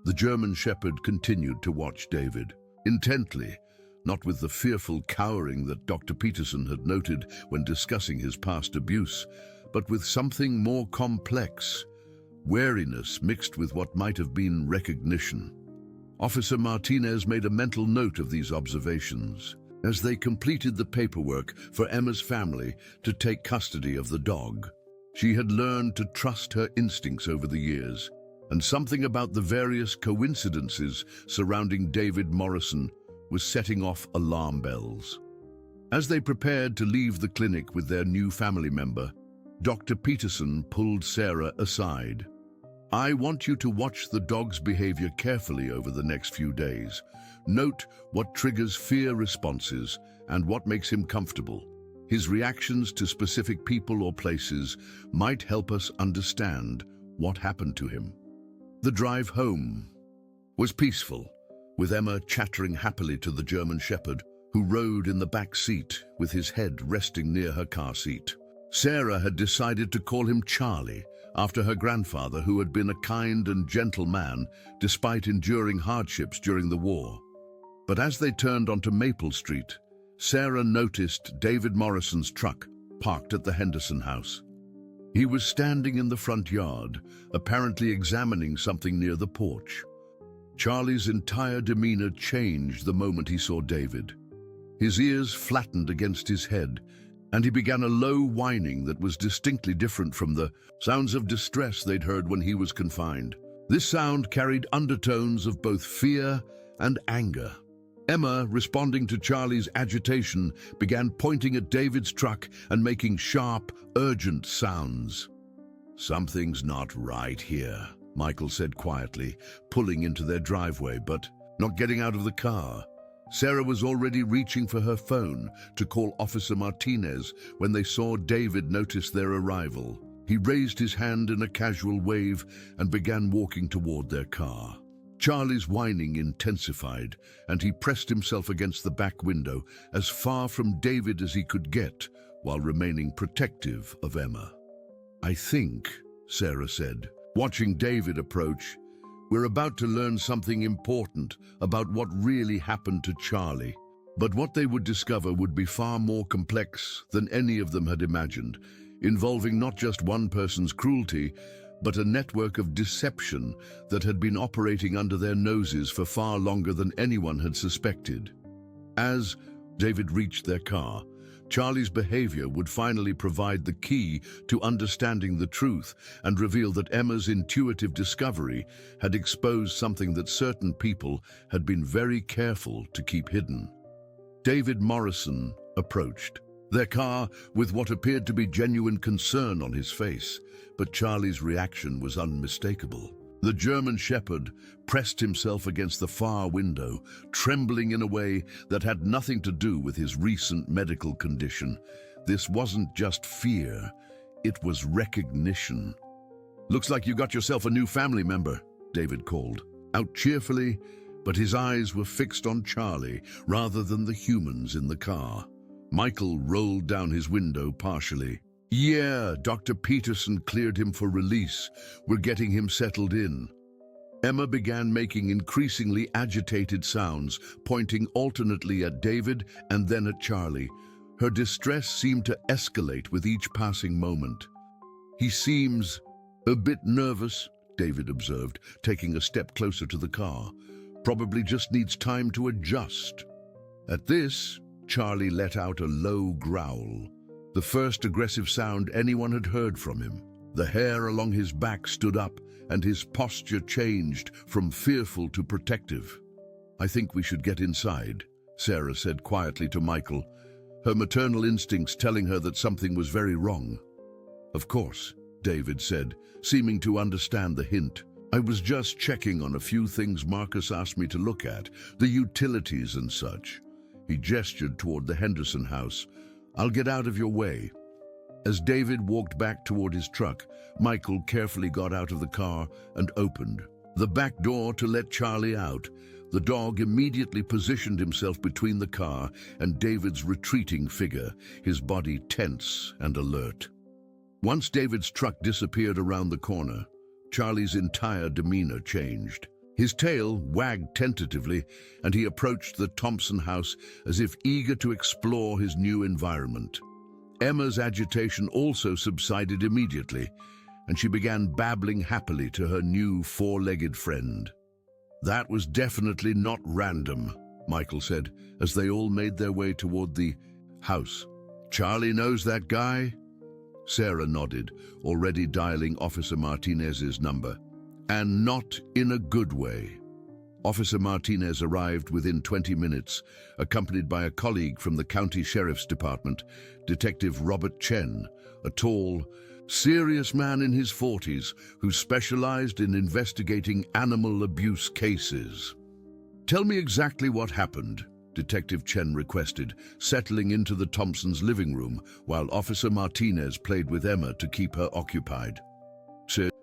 The German Shepherd continued to watch David, intently, not with the fearful cowering that Dr. Peterson had noted when discussing his past abuse, but with something more complex, wariness mixed with what might have been recognition. Officer Martinez made a mental note of these observations. as they completed the paperwork for Emma's family to take custody of the dog. She had learned to trust her instincts over the years, and something about the various coincidences surrounding David Morrison was setting off alarm bells. As they prepared to leave the clinic with their new family member, Dr. Peterson pulled Sarah aside. "I want you to watch the dog's behavior carefully over the next few days. Note what triggers fear responses and what makes him comfortable. His reactions to specific people or places might help us understand what happened to him." The drive home was peaceful, with Emma chattering happily to the German Shepherd, who rode in the back seat with his head resting near her car seat. Sarah had decided to call him Charlie, after her grandfather, who had been a kind and gentle man despite enduring hardships during the war. But as they turned onto Maple Street, Sarah noticed David Morrison's truck parked at the Henderson house. He was standing in the front yard, apparently examining something near the porch. Charlie's entire demeanor changed the moment he saw David. His ears flattened against his head, and he began a low whining that was distinctly different from the sounds of distress they'd heard when he was confined. This sound carried undertones of both fear and anger. Emma, responding to Charlie's agitation, began pointing at David's truck and making sharp, urgent sounds. "Something's not right here," Michael said quietly, pulling into their driveway, but not getting out of the car. Sarah was already reaching for her phone to call Officer Martinez when they saw David notice their arrival. He raised his hand in a casual wave and began walking toward their car. Charlie's whining intensified, and he pressed himself against the back window, as far from David as he could get, while remaining protective of Emma. "I think," Sarah said, watching David approach, "we're about to learn something important about what really happened to Charlie." But what they would discover would be far more complex than any of them had imagined, involving not just one person's cruelty, but a network of deception that had been operating under their noses for far longer than anyone had suspected. As David reached their car, Charlie's behavior would finally provide the key to understanding the truth and reveal that Emma's intuitive discovery had exposed something that certain people had been very careful to keep hidden. David Morrison approached, their car with what appeared to be genuine concern on his face, but Charlie's reaction was unmistakable. The German Shepherd pressed himself against the far window, trembling in a way that had nothing to do with his recent medical condition. This wasn't just fear, it was recognition. "Looks like you got yourself a new family member," David called, out cheerfully, but his eyes were fixed on Charlie rather than the humans in the car. Michael rolled down his window partially. "Yeah, Dr. Peterson cleared him for release. We're getting him settled in." Emma began making increasingly agitated sounds, pointing alternately at David and then at Charlie. Her distress seemed to escalate with each passing moment. "He seems a bit nervous," David observed, taking a step closer to the car. "Probably just needs time to adjust." At this, Charlie let out a low growl, the first aggressive sound anyone had heard from him. The hair along his back stood up, and his posture changed from fearful to protective. "I think we should get inside," Sarah said quietly to Michael, her maternal instincts telling her that something was very wrong. "Of course," David said, seeming to understand the hint. "I was just checking on a few things Marcus asked me to look at, the utilities and such." He gestured toward the Henderson house. "I'll get out of your way." As David walked back toward his truck, Michael carefully got out of the car and opened the back door to let Charlie out. The dog immediately positioned himself between the car and David's retreating figure, his body tense and alert. Once David's truck disappeared around the corner, Charlie's entire demeanor changed. His tail wagged tentatively, and he approached the Thompson house as if eager to explore his new environment. Emma's agitation also subsided immediately, and she began babbling happily to her new four-legged friend. "That was definitely not random," Michael said, as they all made their way toward the house. "Charlie knows that guy?" Sarah nodded, already dialing Officer Martinez's number. "And not in a good way." Officer Martinez arrived within 20 minutes, accompanied by a colleague from the County Sheriff's Department, Detective Robert Chen, a tall, serious man in his 40s who specialized in investigating animal abuse cases. "Tell me exactly what happened," Detective Chen requested, settling into the Thompsons' living room while Officer Martinez played with Emma to keep her occupied.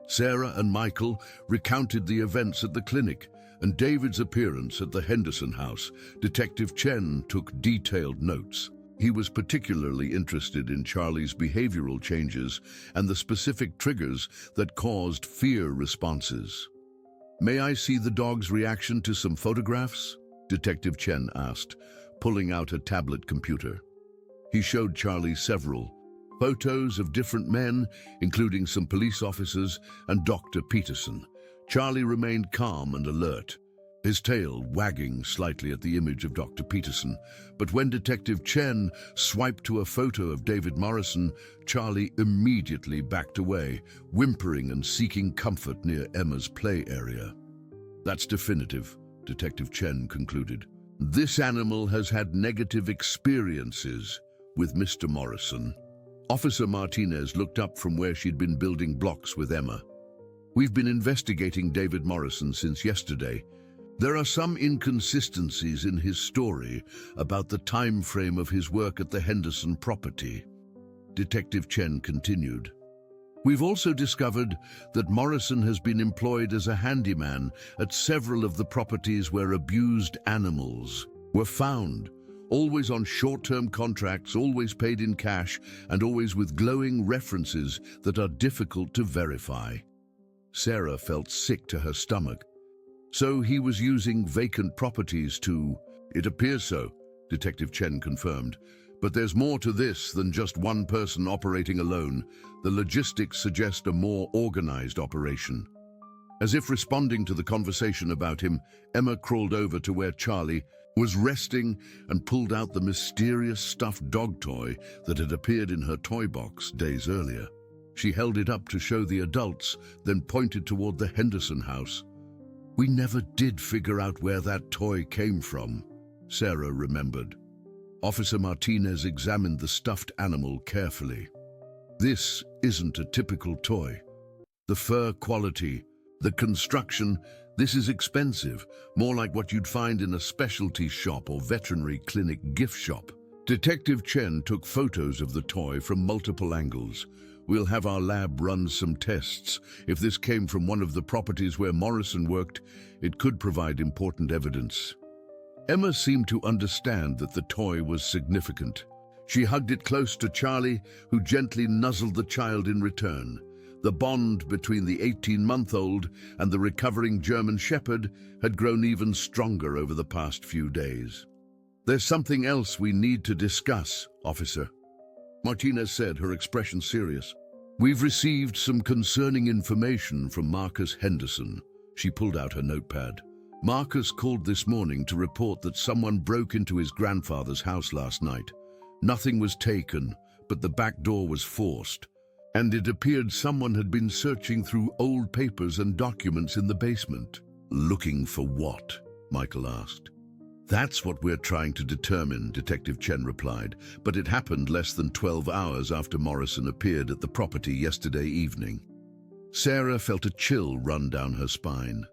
Sarah and Michael recounted the events at the clinic and David's appearance at the Henderson house. Detective Chen took detailed notes. He was particularly interested in Charlie's behavioral changes and the specific triggers that caused fear responses. "May I see the dog's reaction to some photographs?" Detective Chen asked, pulling out a tablet computer. He showed Charlie several photos of different men, including some police officers and Dr. Peterson. Charlie remained calm and alert, his tail wagging slightly at the image of Dr. Peterson. But when Detective Chen swiped to a photo of David Morrison, Charlie immediately backed away, whimpering and seeking comfort near Emma's play area. "That's definitive," Detective Chen concluded. "This animal has had negative experiences with Mr. Morrison." Officer Martinez looked up from where she'd been building blocks with Emma. "We've been investigating David Morrison since yesterday. There are some inconsistencies in his story about the time frame of his work at the Henderson property." Detective Chen continued. "We've also discovered that Morrison has been employed as a handyman at several of the properties where abused animals were found, always on short-term contracts, always paid in cash, and always with glowing references that are difficult to verify." Sarah felt sick to her stomach. "So he was using vacant properties to—" "It appears so," Detective Chen confirmed. "But there's more to this than just one person operating alone. The logistics suggest a more organized operation." As if responding to the conversation about him, Emma crawled over to where Charlie was resting and pulled out the mysterious stuffed dog toy that had appeared in her toy box days earlier. She held it up to show the adults, then pointed toward the Henderson house. "We never did figure out where that toy came from," Sarah remembered. Officer Martinez examined the stuffed animal carefully. "This isn't a typical toy. The fur quality, the construction, this is expensive, more like what you'd find in a specialty shop or veterinary clinic gift shop." Detective Chen took photos of the toy from multiple angles. "We'll have our lab run some tests. If this came from one of the properties where Morrison worked, it could provide important evidence." Emma seemed to understand that the toy was significant. She hugged it close to Charlie, who gently nuzzled the child in return. The bond between the 18-month-old and the recovering German Shepherd had grown even stronger over the past few days. "There's something else we need to discuss, officer," Martinez said, her expression serious. "We've received some concerning information from Marcus Henderson." She pulled out her notepad. "Marcus called this morning to report that someone broke into his grandfather's house last night. Nothing was taken, but the back door was forced. And it appeared someone had been searching through old papers and documents in the basement." "Looking for what?" Michael asked. "That's what we're trying to determine," Detective Chen replied, "but it happened less than 12 hours after Morrison appeared at the property yesterday evening." Sarah felt a chill run down her spine.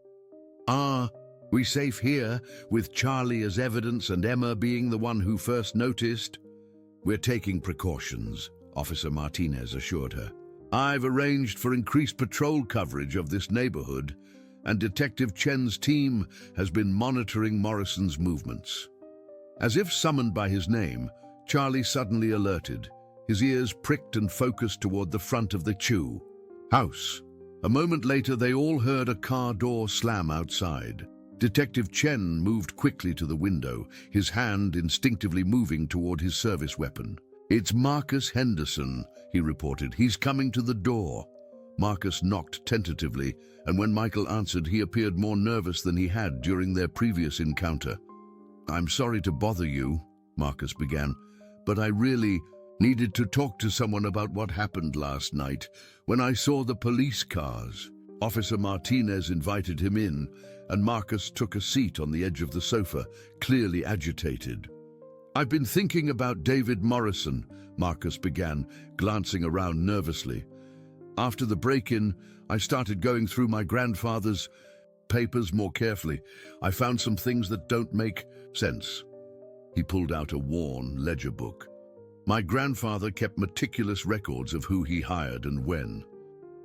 "Ah, we safe here, with Charlie as evidence and Emma being the one who first noticed?" "We're taking precautions," Officer Martinez assured her. "I've arranged for increased patrol coverage of this neighborhood, and Detective Chen's team has been monitoring Morrison's movements." As if summoned by his name, Charlie suddenly alerted. His ears pricked and focused toward the front of the house. A moment later, they all heard a car door slam outside. Detective Chen moved quickly to the window, his hand instinctively moving toward his service weapon. "It's Marcus Henderson," he reported. "He's coming to the door." Marcus knocked tentatively, and when Michael answered, he appeared more nervous than he had during their previous encounter. I'm sorry to bother you, Marcus began, but I really needed to talk to someone about what happened last night when I saw the police cars. Officer Martinez invited him in, and Marcus took a seat on the edge of the sofa, clearly agitated. I've been thinking about David Morrison, Marcus began, glancing around nervously. After the break-in, I started going through my grandfather's papers more carefully. I found some things that don't make sense. He pulled out a worn ledger book. My grandfather kept meticulous records of who he hired and when.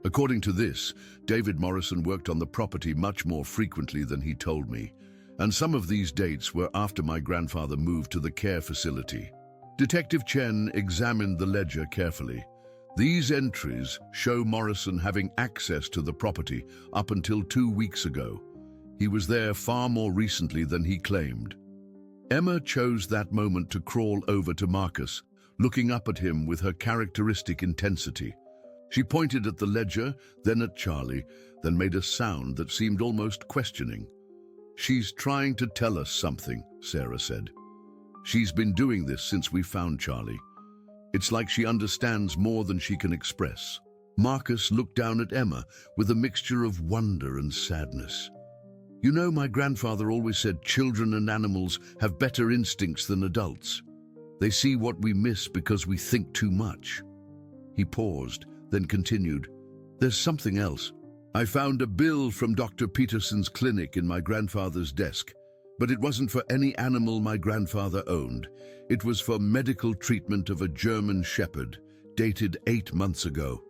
According to this, David Morrison worked on the property much more frequently than he told me, and some of these dates were after my grandfather moved to the care facility. Detective Chen examined the ledger carefully. These entries show Morrison having access to the property up until 2 weeks ago. He was there far more recently than he claimed. Emma chose that moment to crawl over to Marcus, looking up at him with her characteristic intensity. She pointed at the ledger, then at Charlie, then made a sound that seemed almost questioning. She's trying to tell us something, Sarah said. She's been doing this since we found Charlie. It's like she understands more than she can express. Marcus looked down at Emma with a mixture of wonder and sadness. You know, my grandfather always said children and animals have better instincts than adults. They see what we miss because we think too much. He paused, then continued, There's something else. I found a bill from Dr. Peterson's clinic in my grandfather's desk, but it wasn't for any animal my grandfather owned. It was for medical treatment of a German shepherd, dated 8 months ago.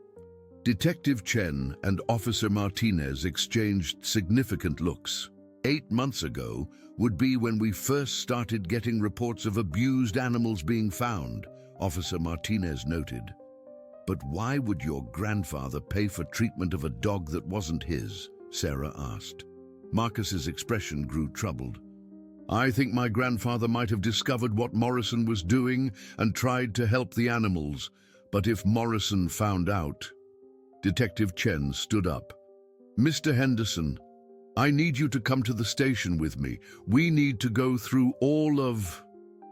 Detective Chen and Officer Martinez exchanged significant looks. 8 months ago would be when we first started getting reports of abused animals being found, Officer Martinez noted. But why would your grandfather pay for treatment of a dog that wasn't his? Sarah asked. Marcus's expression grew troubled. I think my grandfather might have discovered what Morrison was doing and tried to help the animals, but if Morrison found out... Detective Chen stood up. Mr. Henderson, I need you to come to the station with me. We need to go through all of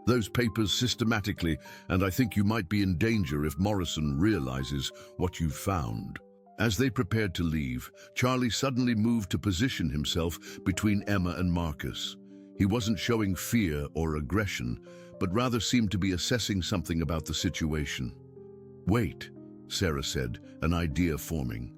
those papers systematically, and I think you might be in danger if Morrison realizes what you've found. As they prepared to leave, Charlie suddenly moved to position himself between Emma and Marcus. He wasn't showing fear or aggression, but rather seemed to be assessing something about the situation. Wait, Sarah said, an idea forming.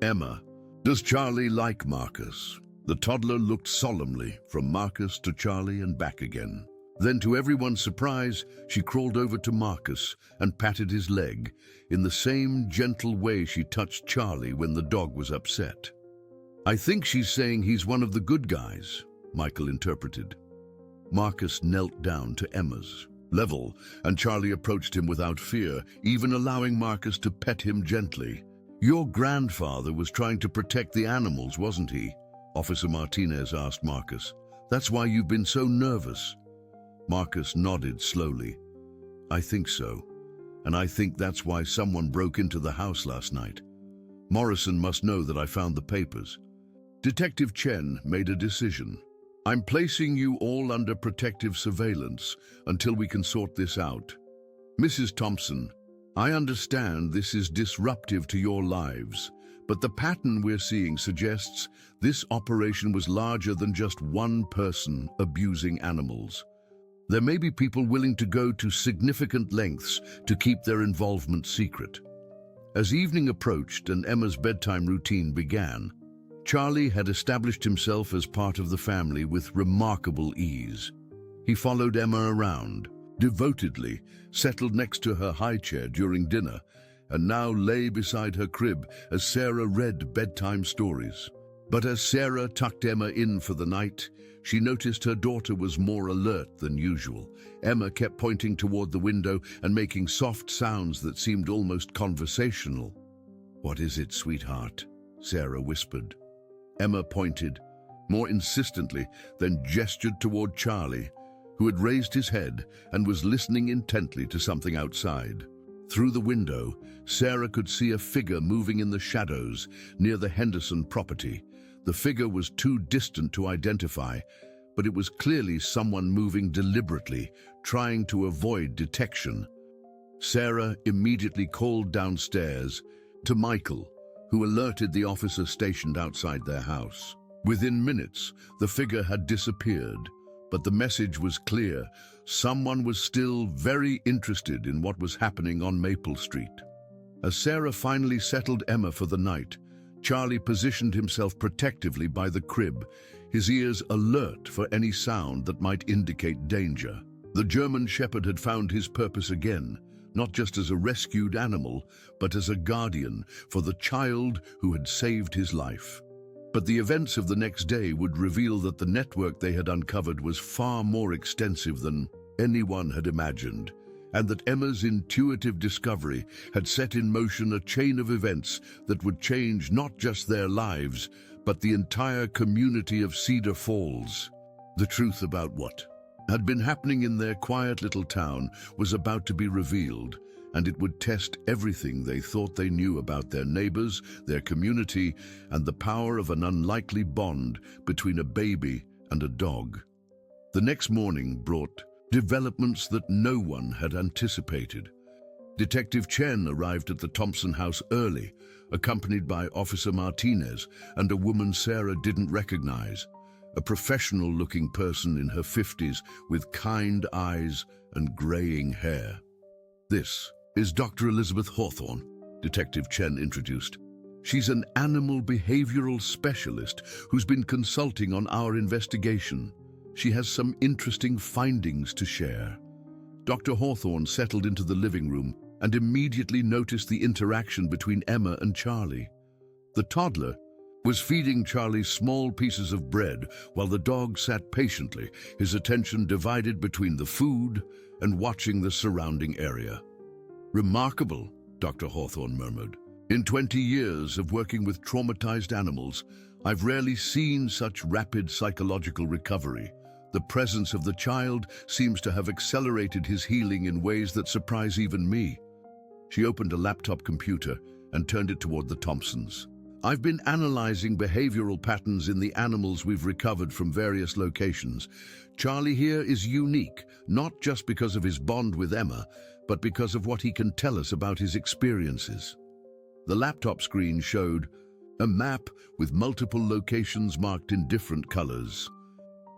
Emma, does Charlie like Marcus? The toddler looked solemnly from Marcus to Charlie and back again. Then, to everyone's surprise, she crawled over to Marcus and patted his leg in the same gentle way she touched Charlie when the dog was upset. I think she's saying he's one of the good guys, Michael interpreted. Marcus knelt down to Emma's level, and Charlie approached him without fear, even allowing Marcus to pet him gently. Your grandfather was trying to protect the animals, wasn't he? Officer Martinez asked Marcus. That's why you've been so nervous. Marcus nodded slowly. I think so, and I think that's why someone broke into the house last night. Morrison must know that I found the papers. Detective Chen made a decision. I'm placing you all under protective surveillance until we can sort this out. Mrs. Thompson, I understand this is disruptive to your lives, but the pattern we're seeing suggests this operation was larger than just one person abusing animals. There may be people willing to go to significant lengths to keep their involvement secret. As evening approached and Emma's bedtime routine began, Charlie had established himself as part of the family with remarkable ease. He followed Emma around, devotedly, settled next to her high chair during dinner, and now lay beside her crib as Sarah read bedtime stories. But as Sarah tucked Emma in for the night, she noticed her daughter was more alert than usual. Emma kept pointing toward the window and making soft sounds that seemed almost conversational. What is it, sweetheart? Sarah whispered. Emma pointed, more insistently, then gestured toward Charlie, who had raised his head and was listening intently to something outside. Through the window, Sarah could see a figure moving in the shadows near the Henderson property. The figure was too distant to identify, but it was clearly someone moving deliberately, trying to avoid detection. Sarah immediately called downstairs to Michael, who alerted the officer stationed outside their house. Within minutes, the figure had disappeared, but the message was clear. Someone was still very interested in what was happening on Maple Street. As Sarah finally settled Emma for the night, Charlie positioned himself protectively by the crib, his ears alert for any sound that might indicate danger. The German Shepherd had found his purpose again, not just as a rescued animal, but as a guardian for the child who had saved his life. But the events of the next day would reveal that the network they had uncovered was far more extensive than anyone had imagined, and that Emma's intuitive discovery had set in motion a chain of events that would change not just their lives, but the entire community of Cedar Falls. The truth about what had been happening in their quiet little town was about to be revealed, and it would test everything they thought they knew about their neighbors, their community, and the power of an unlikely bond between a baby and a dog. The next morning brought developments that no one had anticipated. Detective Chen arrived at the Thompson house early, accompanied by Officer Martinez and a woman Sarah didn't recognize, a professional-looking person in her 50s with kind eyes and graying hair. "This is Dr. Elizabeth Hawthorne," Detective Chen introduced. "She's an animal behavioral specialist who's been consulting on our investigation. She has some interesting findings to share." Dr. Hawthorne settled into the living room and immediately noticed the interaction between Emma and Charlie. The toddler was feeding Charlie small pieces of bread while the dog sat patiently, his attention divided between the food and watching the surrounding area. "Remarkable," Dr. Hawthorne murmured. "In 20 years of working with traumatized animals, I've rarely seen such rapid psychological recovery. The presence of the child seems to have accelerated his healing in ways that surprise even me." She opened a laptop computer and turned it toward the Thompsons. "I've been analyzing behavioral patterns in the animals we've recovered from various locations. Charlie here is unique, not just because of his bond with Emma, but because of what he can tell us about his experiences." The laptop screen showed a map with multiple locations marked in different colors.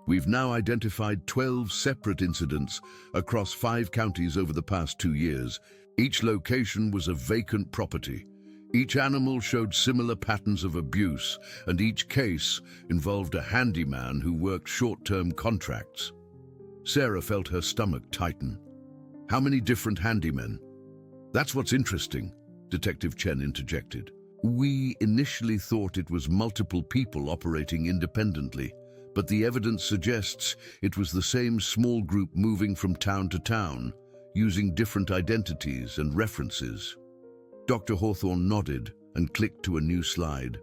"We've now identified 12 separate incidents across 5 counties over the past 2 years. Each location was a vacant property. Each animal showed similar patterns of abuse, and each case involved a handyman who worked short-term contracts." Sarah felt her stomach tighten. "How many different handymen?" "That's what's interesting," Detective Chen interjected. "We initially thought it was multiple people operating independently, but the evidence suggests it was the same small group moving from town to town, using different identities and references." Dr. Hawthorne nodded and clicked to a new slide.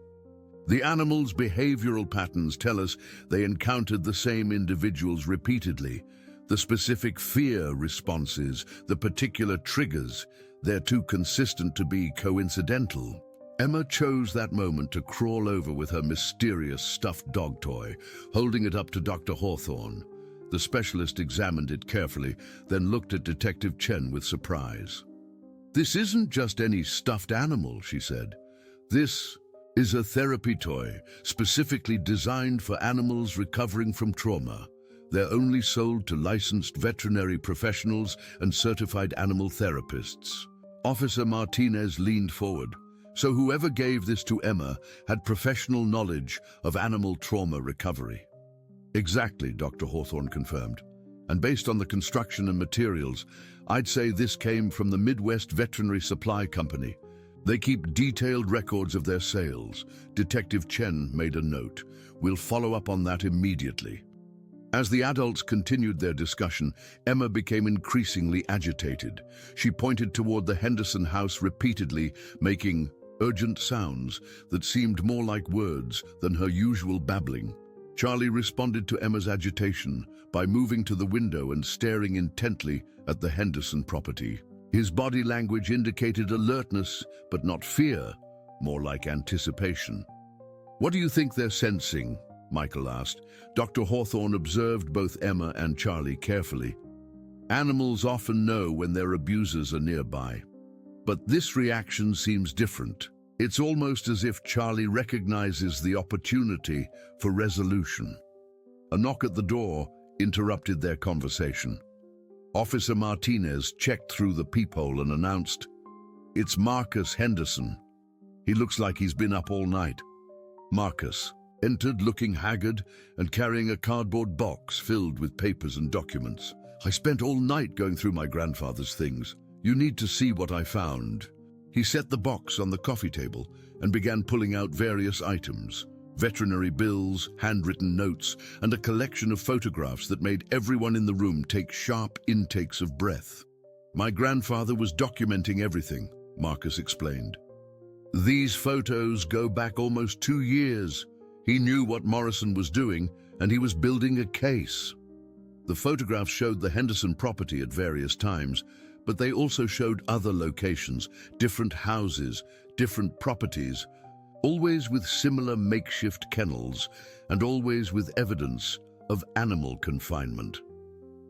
"The animals' behavioral patterns tell us they encountered the same individuals repeatedly. The specific fear responses, the particular triggers, they're too consistent to be coincidental." Emma chose that moment to crawl over with her mysterious stuffed dog toy, holding it up to Dr. Hawthorne. The specialist examined it carefully, then looked at Detective Chen with surprise. "This isn't just any stuffed animal," she said. "This is a therapy toy specifically designed for animals recovering from trauma. They're only sold to licensed veterinary professionals and certified animal therapists." Officer Martinez leaned forward. "So whoever gave this to Emma had professional knowledge of animal trauma recovery." "Exactly," Dr. Hawthorne confirmed. "And based on the construction and materials, I'd say this came from the Midwest Veterinary Supply Company. They keep detailed records of their sales." Detective Chen made a note. "We'll follow up on that immediately." As the adults continued their discussion, Emma became increasingly agitated. She pointed toward the Henderson house repeatedly, making urgent sounds that seemed more like words than her usual babbling. Charlie responded to Emma's agitation by moving to the window and staring intently at the Henderson property. His body language indicated alertness, but not fear, more like anticipation. "What do you think they're sensing?" Michael asked. Dr. Hawthorne observed both Emma and Charlie carefully. Animals often know when their abusers are nearby. But this reaction seems different. It's almost as if Charlie recognizes the opportunity for resolution. A knock at the door interrupted their conversation. Officer Martinez checked through the peephole and announced, "It's Marcus Henderson. He looks like he's been up all night." Marcus entered looking haggard and carrying a cardboard box filled with papers and documents. "I spent all night going through my grandfather's things. You need to see what I found." He set the box on the coffee table and began pulling out various items: veterinary bills, handwritten notes, and a collection of photographs that made everyone in the room take sharp intakes of breath. "My grandfather was documenting everything," Marcus explained. "These photos go back almost 2 years. He knew what Morrison was doing, and he was building a case." The photographs showed the Henderson property at various times, but they also showed other locations, different houses, different properties, always with similar makeshift kennels, and always with evidence of animal confinement.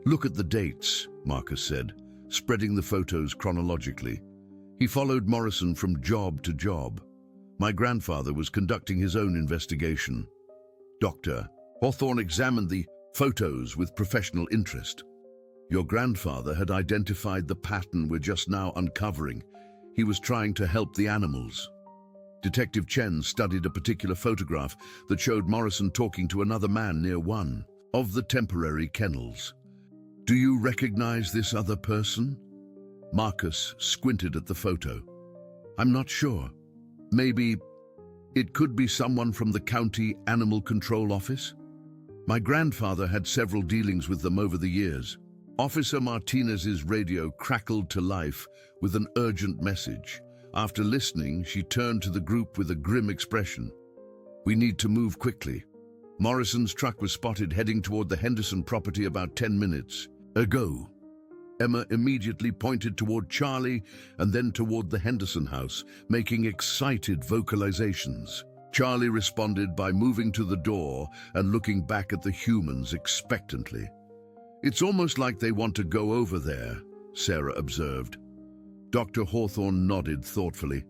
"Look at the dates," Marcus said, spreading the photos chronologically. He followed Morrison from job to job. "My grandfather was conducting his own investigation." Dr. Hawthorne examined the photos with professional interest. "Your grandfather had identified the pattern we're just now uncovering. He was trying to help the animals." Detective Chen studied a particular photograph that showed Morrison talking to another man near one of the temporary kennels. "Do you recognize this other person?" Marcus squinted at the photo. "I'm not sure. Maybe it could be someone from the county animal control office? My grandfather had several dealings with them over the years." Officer Martinez's radio crackled to life with an urgent message. After listening, she turned to the group with a grim expression. "We need to move quickly. Morrison's truck was spotted heading toward the Henderson property about 10 minutes ago." Emma immediately pointed toward Charlie and then toward the Henderson house, making excited vocalizations. Charlie responded by moving to the door and looking back at the humans expectantly. "It's almost like they want to go over there," Sarah observed. Dr. Hawthorne nodded thoughtfully.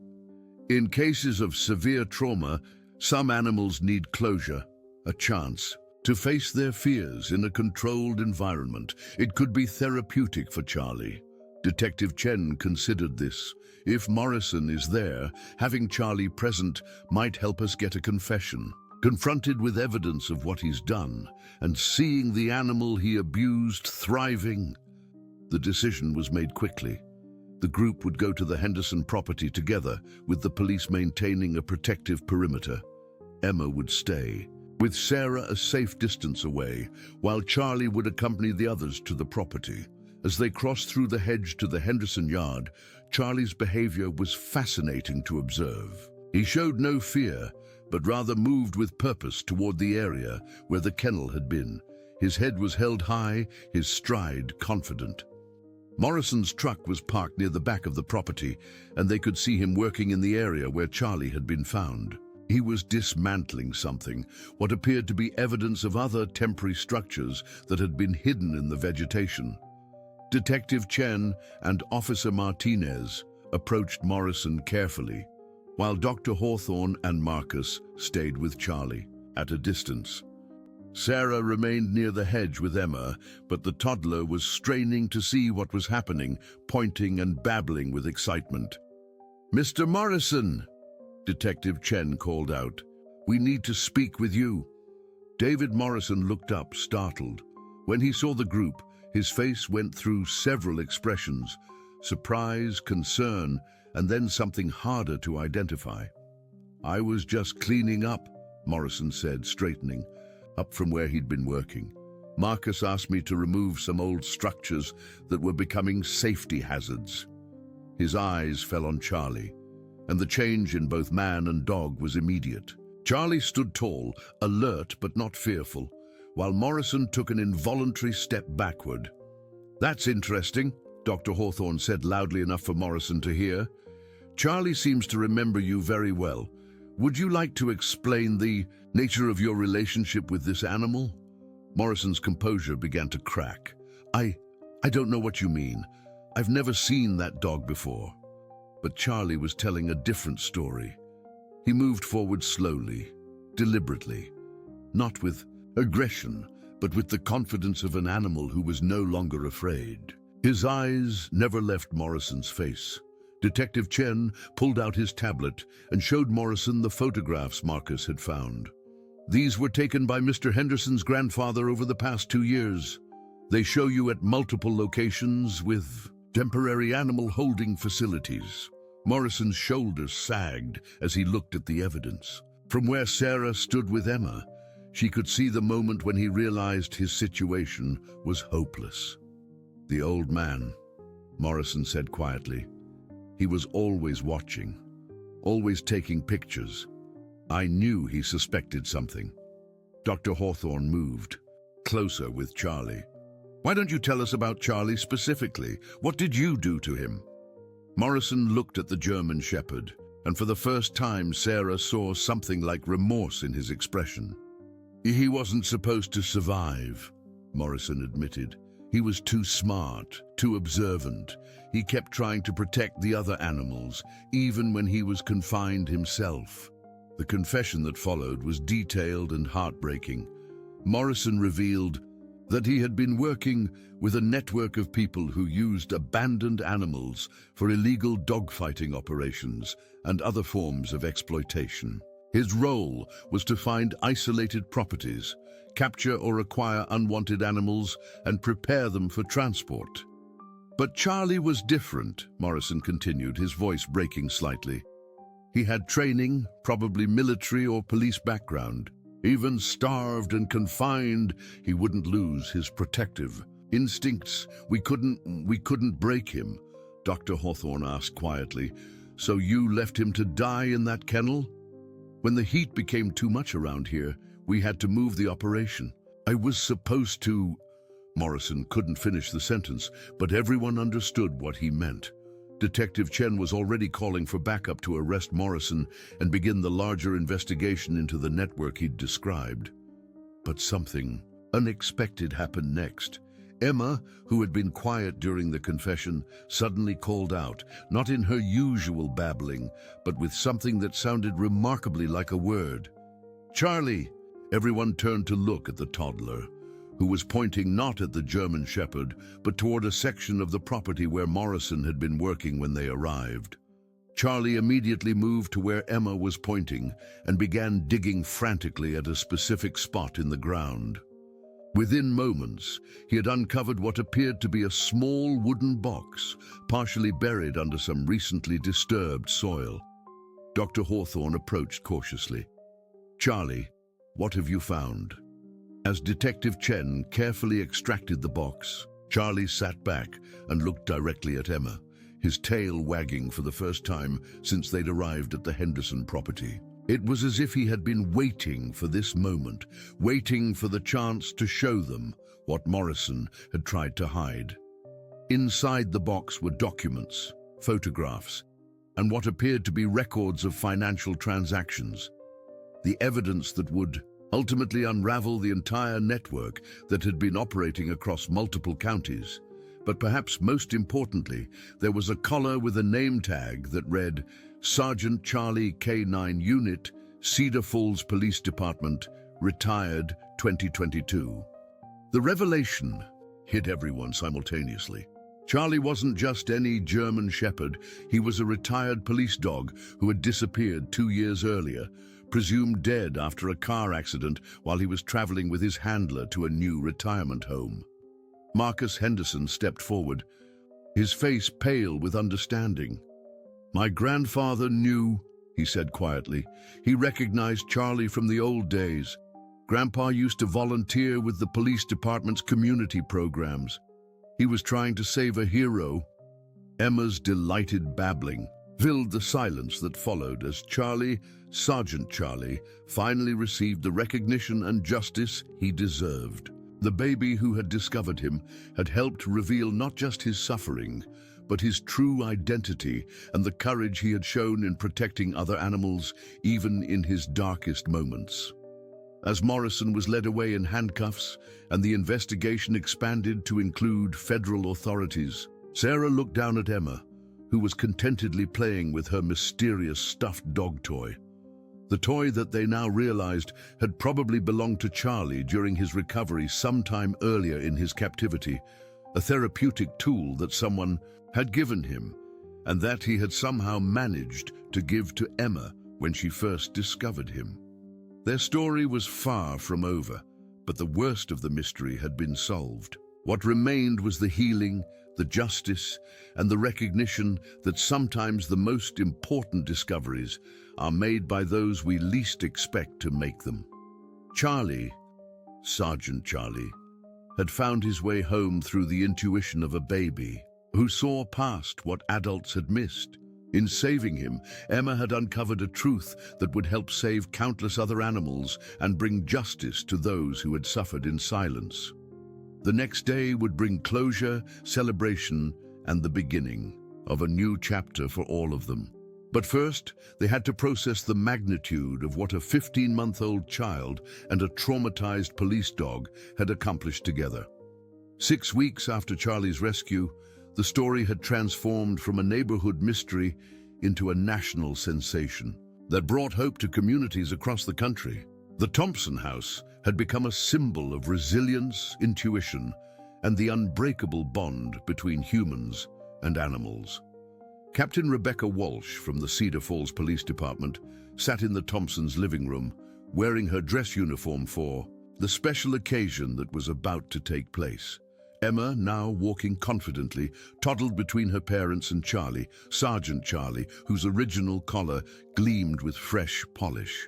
"In cases of severe trauma, some animals need closure, a chance to face their fears in a controlled environment. It could be therapeutic for Charlie." Detective Chen considered this. "If Morrison is there, having Charlie present might help us get a confession. Confronted with evidence of what he's done, and seeing the animal he abused thriving." The decision was made quickly. The group would go to the Henderson property together, with the police maintaining a protective perimeter. Emma would stay, with Sarah a safe distance away, while Charlie would accompany the others to the property. As they crossed through the hedge to the Henderson yard, Charlie's behavior was fascinating to observe. He showed no fear, but rather moved with purpose toward the area where the kennel had been. His head was held high, his stride confident. Morrison's truck was parked near the back of the property, and they could see him working in the area where Charlie had been found. He was dismantling something, what appeared to be evidence of other temporary structures that had been hidden in the vegetation. Detective Chen and Officer Martinez approached Morrison carefully, while Dr. Hawthorne and Marcus stayed with Charlie at a distance. Sarah remained near the hedge with Emma, but the toddler was straining to see what was happening, pointing and babbling with excitement. "Mr. Morrison!" Detective Chen called out. "We need to speak with you." David Morrison looked up, startled. When he saw the group, his face went through several expressions: surprise, concern, and then something harder to identify. "I was just cleaning up," Morrison said, straightening up from where he'd been working. "Marcus asked me to remove some old structures that were becoming safety hazards." His eyes fell on Charlie, and the change in both man and dog was immediate. Charlie stood tall, alert but not fearful, while Morrison took an involuntary step backward. "That's interesting," Dr. Hawthorne said loudly enough for Morrison to hear. "Charlie seems to remember you very well. Would you like to explain the nature of your relationship with this animal? Morrison's composure began to crack. I don't know what you mean. I've never seen that dog before. But Charlie was telling a different story. He moved forward slowly, deliberately, not with aggression, but with the confidence of an animal who was no longer afraid. His eyes never left Morrison's face. Detective Chen pulled out his tablet and showed Morrison the photographs Marcus had found. These were taken by Mr. Henderson's grandfather over the past 2 years. They show you at multiple locations with temporary animal holding facilities. Morrison's shoulders sagged as he looked at the evidence. From where Sarah stood with Emma, she could see the moment when he realized his situation was hopeless. The old man, Morrison said quietly. He was always watching, always taking pictures. I knew he suspected something. Dr. Hawthorne moved, closer with Charlie. Why don't you tell us about Charlie specifically? What did you do to him? Morrison looked at the German Shepherd, and for the first time Sarah saw something like remorse in his expression. He wasn't supposed to survive, Morrison admitted. He was too smart, too observant. He kept trying to protect the other animals, even when he was confined himself. The confession that followed was detailed and heartbreaking. Morrison revealed that he had been working with a network of people who used abandoned animals for illegal dogfighting operations and other forms of exploitation. His role was to find isolated properties, capture or acquire unwanted animals, and prepare them for transport. But Charlie was different, Morrison continued, his voice breaking slightly. He had training, probably military or police background. Even starved and confined, he wouldn't lose his protective instincts. We couldn't break him, Dr. Hawthorne asked quietly. So you left him to die in that kennel? When the heat became too much around here, we had to move the operation. I was supposed to... Morrison couldn't finish the sentence, but everyone understood what he meant. Detective Chen was already calling for backup to arrest Morrison and begin the larger investigation into the network he'd described. But something unexpected happened next. Emma, who had been quiet during the confession, suddenly called out, not in her usual babbling, but with something that sounded remarkably like a word. "Charlie!" Everyone turned to look at the toddler, who was pointing not at the German Shepherd, but toward a section of the property where Morrison had been working when they arrived. Charlie immediately moved to where Emma was pointing and began digging frantically at a specific spot in the ground. Within moments, he had uncovered what appeared to be a small wooden box, partially buried under some recently disturbed soil. Dr. Hawthorne approached cautiously. "Charlie, what have you found?" As Detective Chen carefully extracted the box, Charlie sat back and looked directly at Emma, his tail wagging for the first time since they'd arrived at the Henderson property. It was as if he had been waiting for this moment, waiting for the chance to show them what Morrison had tried to hide. Inside the box were documents, photographs, and what appeared to be records of financial transactions. The evidence that would ultimately unravel the entire network that had been operating across multiple counties. But perhaps most importantly, there was a collar with a name tag that read, Sergeant Charlie K9 Unit, Cedar Falls Police Department, retired 2022. The revelation hit everyone simultaneously. Charlie wasn't just any German Shepherd. He was a retired police dog who had disappeared 2 years earlier, presumed dead after a car accident while he was traveling with his handler to a new retirement home. Marcus Henderson stepped forward, his face pale with understanding. "My grandfather knew," he said quietly. "He recognized Charlie from the old days. Grandpa used to volunteer with the police department's community programs. He was trying to save a hero." Emma's delighted babbling filled the silence that followed as Charlie, Sergeant Charlie, finally received the recognition and justice he deserved. The baby who had discovered him had helped reveal not just his suffering, but his true identity and the courage he had shown in protecting other animals, even in his darkest moments. As Morrison was led away in handcuffs and the investigation expanded to include federal authorities, Sarah looked down at Emma, who was contentedly playing with her mysterious stuffed dog toy. The toy that they now realized had probably belonged to Charlie during his recovery sometime earlier in his captivity, a therapeutic tool that someone had given him, and that he had somehow managed to give to Emma when she first discovered him. Their story was far from over, but the worst of the mystery had been solved. What remained was the healing, the justice, and the recognition that sometimes the most important discoveries are made by those we least expect to make them. Charlie, Sergeant Charlie, had found his way home through the intuition of a baby who saw past what adults had missed. In saving him, Emma had uncovered a truth that would help save countless other animals and bring justice to those who had suffered in silence. The next day would bring closure, celebration, and the beginning of a new chapter for all of them. But first, they had to process the magnitude of what a 15-month-old child and a traumatized police dog had accomplished together. 6 weeks after Charlie's rescue, the story had transformed from a neighborhood mystery into a national sensation that brought hope to communities across the country. The Thompson house had become a symbol of resilience, intuition, and the unbreakable bond between humans and animals. Captain Rebecca Walsh from the Cedar Falls Police Department sat in the Thompsons' living room, wearing her dress uniform for the special occasion that was about to take place. Emma, now walking confidently, toddled between her parents and Charlie, Sergeant Charlie, whose original collar gleamed with fresh polish.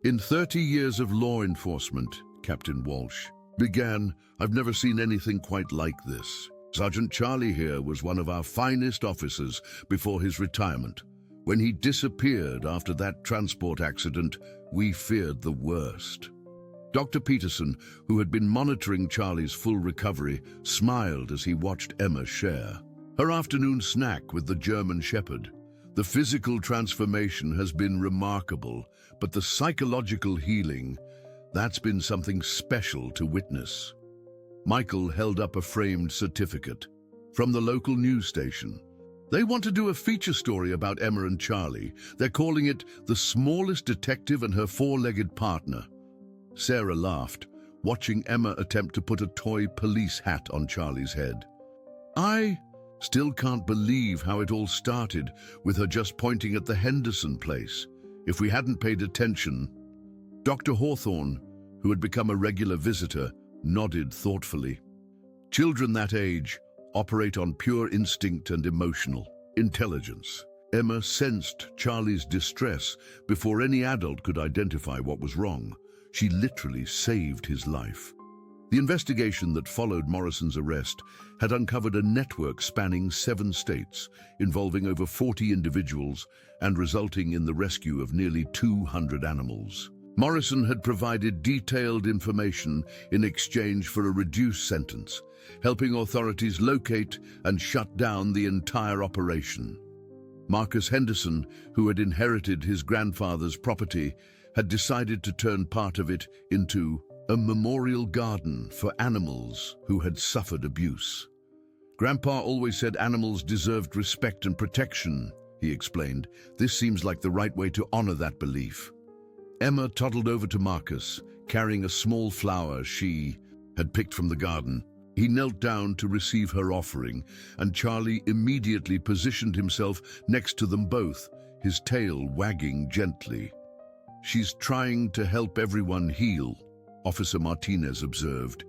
In 30 years of law enforcement, Captain Walsh began, I've never seen anything quite like this. Sergeant Charlie here was one of our finest officers before his retirement. When he disappeared after that transport accident, we feared the worst. Dr. Peterson, who had been monitoring Charlie's full recovery, smiled as he watched Emma share her afternoon snack with the German Shepherd. The physical transformation has been remarkable, but the psychological healing, that's been something special to witness. Michael held up a framed certificate from the local news station. They want to do a feature story about Emma and Charlie. They're calling it The Smallest Detective and Her Four-Legged Partner. Sarah laughed, watching Emma attempt to put a toy police hat on Charlie's head. I still can't believe how it all started with her just pointing at the Henderson place. If we hadn't paid attention. Dr. Hawthorne, who had become a regular visitor, nodded thoughtfully. Children that age operate on pure instinct and emotional intelligence. Emma sensed Charlie's distress before any adult could identify what was wrong. She literally saved his life. The investigation that followed Morrison's arrest had uncovered a network spanning 7 states, involving over 40 individuals and resulting in the rescue of nearly 200 animals. Morrison had provided detailed information in exchange for a reduced sentence, helping authorities locate and shut down the entire operation. Marcus Henderson, who had inherited his grandfather's property, had decided to turn part of it into a memorial garden for animals who had suffered abuse. Grandpa always said animals deserved respect and protection, he explained. This seems like the right way to honor that belief. Emma toddled over to Marcus, carrying a small flower she had picked from the garden. He knelt down to receive her offering, and Charlie immediately positioned himself next to them both, his tail wagging gently. She's trying to help everyone heal, Officer Martinez observed.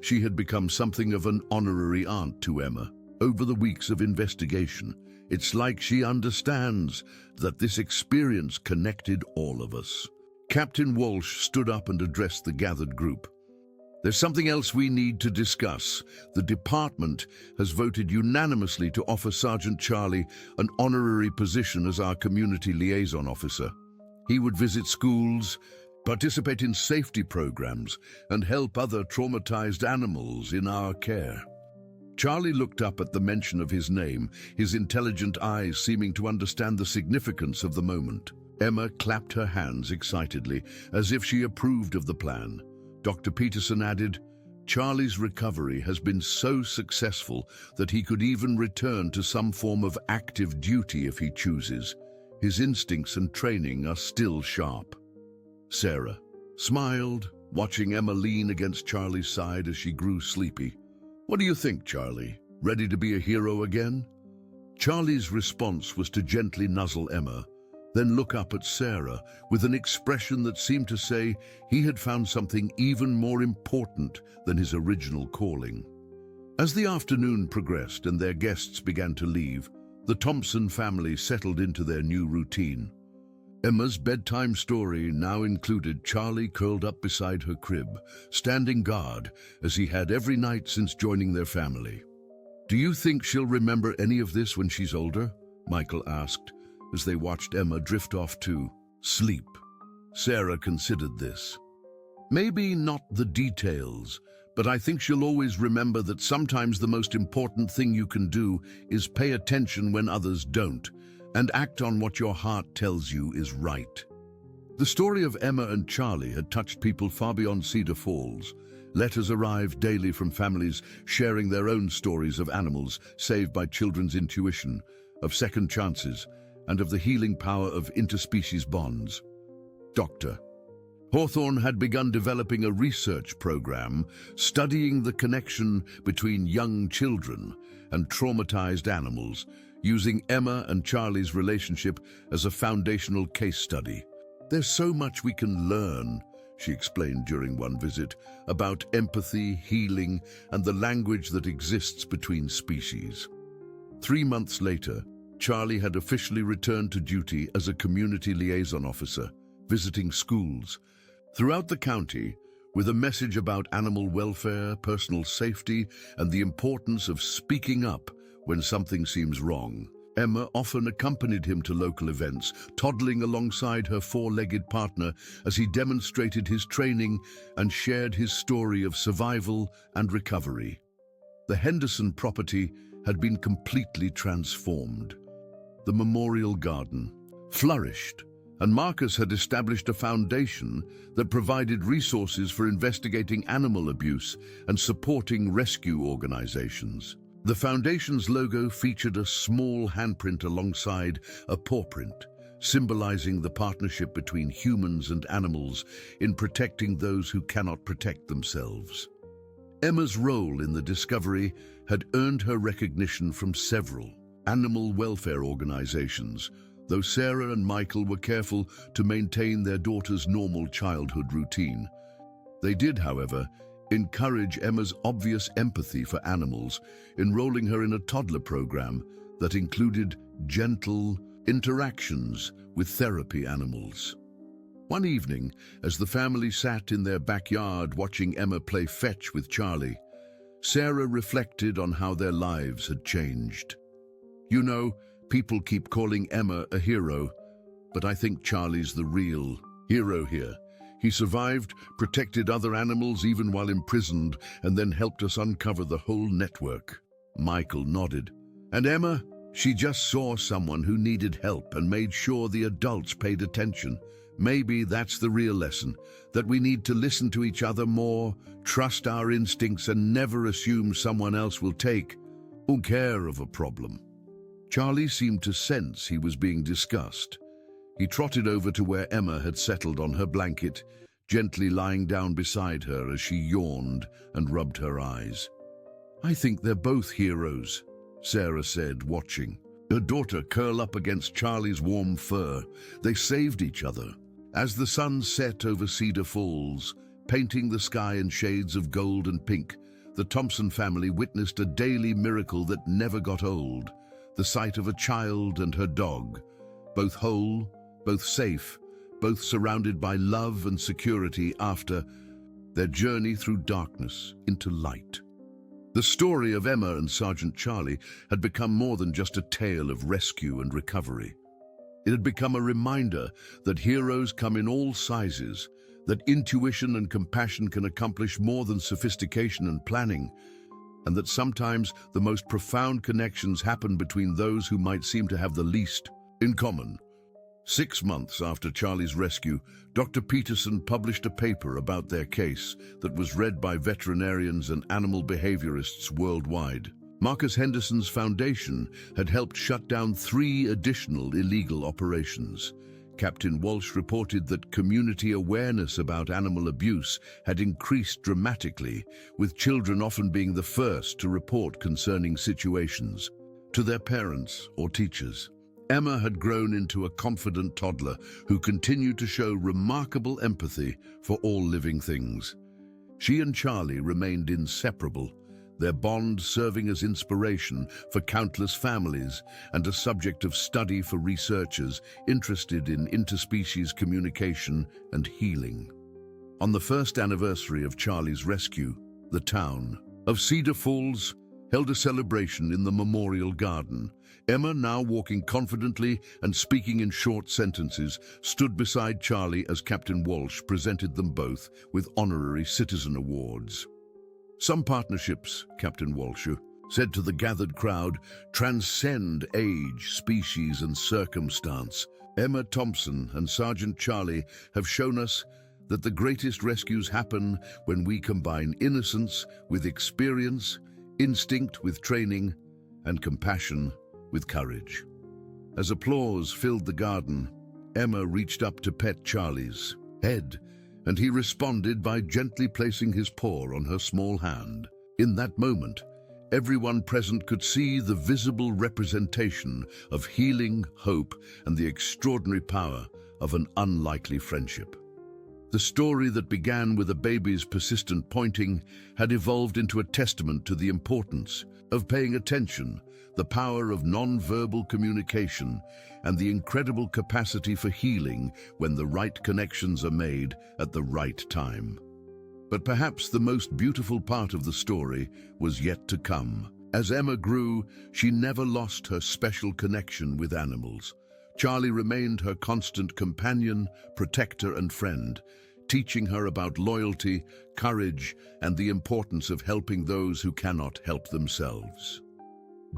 She had become something of an honorary aunt to Emma. Over the weeks of investigation, it's like she understands that this experience connected all of us. Captain Walsh stood up and addressed the gathered group. There's something else we need to discuss. The department has voted unanimously to offer Sergeant Charlie an honorary position as our community liaison officer. He would visit schools, participate in safety programs, and help other traumatized animals in our care. Charlie looked up at the mention of his name, his intelligent eyes seeming to understand the significance of the moment. Emma clapped her hands excitedly, as if she approved of the plan. Dr. Peterson added, "Charlie's recovery has been so successful that he could even return to some form of active duty if he chooses. His instincts and training are still sharp." Sarah smiled, watching Emma lean against Charlie's side as she grew sleepy. "What do you think, Charlie? Ready to be a hero again?" Charlie's response was to gently nuzzle Emma, then look up at Sarah with an expression that seemed to say he had found something even more important than his original calling. As the afternoon progressed and their guests began to leave, the Thompson family settled into their new routine. Emma's bedtime story now included Charlie curled up beside her crib, standing guard as he had every night since joining their family. "Do you think she'll remember any of this when she's older?" Michael asked, as they watched Emma drift off to sleep. Sarah considered this. "Maybe not the details, but I think she'll always remember that sometimes the most important thing you can do is pay attention when others don't, and act on what your heart tells you is right." The story of Emma and Charlie had touched people far beyond Cedar Falls. Letters arrived daily from families sharing their own stories of animals saved by children's intuition, of second chances, and of the healing power of interspecies bonds. Dr. Hawthorne had begun developing a research program studying the connection between young children and traumatized animals, using Emma and Charlie's relationship as a foundational case study. "There's so much we can learn," she explained during one visit, "about empathy, healing, and the language that exists between species." 3 months later, Charlie had officially returned to duty as a community liaison officer, visiting schools throughout the county with a message about animal welfare, personal safety, and the importance of speaking up when something seems wrong. Emma often accompanied him to local events, toddling alongside her four-legged partner as he demonstrated his training and shared his story of survival and recovery. The Henderson property had been completely transformed. The memorial garden flourished, and Marcus had established a foundation that provided resources for investigating animal abuse and supporting rescue organizations. The foundation's logo featured a small handprint alongside a paw print, symbolizing the partnership between humans and animals in protecting those who cannot protect themselves. Emma's role in the discovery had earned her recognition from several animal welfare organizations, though Sarah and Michael were careful to maintain their daughter's normal childhood routine. They did, however, encourage Emma's obvious empathy for animals, enrolling her in a toddler program that included gentle interactions with therapy animals. One evening, as the family sat in their backyard watching Emma play fetch with Charlie, Sarah reflected on how their lives had changed. "You know, people keep calling Emma a hero, but I think Charlie's the real hero here. He survived, protected other animals even while imprisoned, and then helped us uncover the whole network." Michael nodded. "And Emma? She just saw someone who needed help and made sure the adults paid attention. Maybe that's the real lesson, that we need to listen to each other more, trust our instincts, and never assume someone else will take care of a problem." Charlie seemed to sense he was being discussed. He trotted over to where Emma had settled on her blanket, gently lying down beside her as she yawned and rubbed her eyes. "I think they're both heroes," Sarah said, watching her daughter curl up against Charlie's warm fur. They saved each other. As the sun set over Cedar Falls, painting the sky in shades of gold and pink, the Thompson family witnessed a daily miracle that never got old: the sight of a child and her dog, both whole, both safe, both surrounded by love and security after their journey through darkness into light. The story of Emma and Sergeant Charlie had become more than just a tale of rescue and recovery. It had become a reminder that heroes come in all sizes, that intuition and compassion can accomplish more than sophistication and planning. and that sometimes the most profound connections happen between those who might seem to have the least in common. 6 months after Charlie's rescue, Dr. Peterson published a paper about their case that was read by veterinarians and animal behaviorists worldwide. Marcus Henderson's foundation had helped shut down 3 additional illegal operations. Captain Walsh reported that community awareness about animal abuse had increased dramatically, with children often being the first to report concerning situations to their parents or teachers. Emma had grown into a confident toddler who continued to show remarkable empathy for all living things. She and Charlie remained inseparable, their bond serving as inspiration for countless families and a subject of study for researchers interested in interspecies communication and healing. On the first anniversary of Charlie's rescue, the town of Cedar Falls held a celebration in the Memorial Garden. Emma, now walking confidently and speaking in short sentences, stood beside Charlie as Captain Walsh presented them both with honorary citizen awards. Some partnerships, Captain Walsh said to the gathered crowd, transcend age, species, and circumstance. Emma Thompson and Sergeant Charlie have shown us that the greatest rescues happen when we combine innocence with experience, instinct with training, and compassion with courage. As applause filled the garden, Emma reached up to pet Charlie's head, and he responded by gently placing his paw on her small hand. In that moment, everyone present could see the visible representation of healing, hope, and the extraordinary power of an unlikely friendship. The story that began with a baby's persistent pointing had evolved into a testament to the importance of paying attention, the power of non-verbal communication, and the incredible capacity for healing when the right connections are made at the right time. But perhaps the most beautiful part of the story was yet to come. As Emma grew, she never lost her special connection with animals. Charlie remained her constant companion, protector, and friend, teaching her about loyalty, courage, and the importance of helping those who cannot help themselves.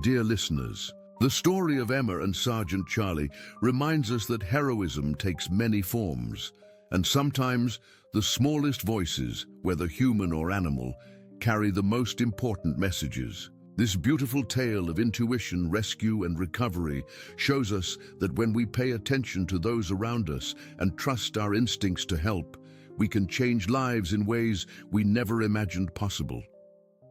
Dear listeners, the story of Emma and Sergeant Charlie reminds us that heroism takes many forms, and sometimes the smallest voices, whether human or animal, carry the most important messages. This beautiful tale of intuition, rescue, and recovery shows us that when we pay attention to those around us and trust our instincts to help, we can change lives in ways we never imagined possible.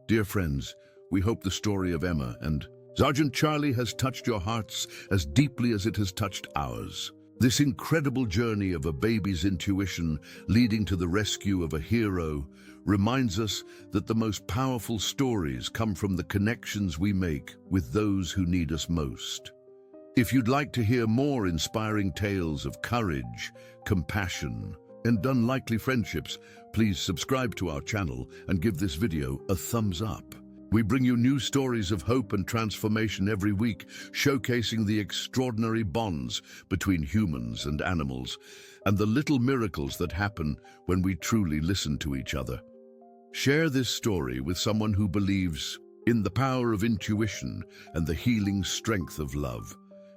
Dear friends, we hope the story of Emma and Sergeant Charlie has touched your hearts as deeply as it has touched ours. This incredible journey of a baby's intuition leading to the rescue of a hero reminds us that the most powerful stories come from the connections we make with those who need us most. If you'd like to hear more inspiring tales of courage, compassion, and unlikely friendships, please subscribe to our channel and give this video a thumbs up. We bring you new stories of hope and transformation every week, showcasing the extraordinary bonds between humans and animals, and the little miracles that happen when we truly listen to each other. Share this story with someone who believes in the power of intuition and the healing strength of love.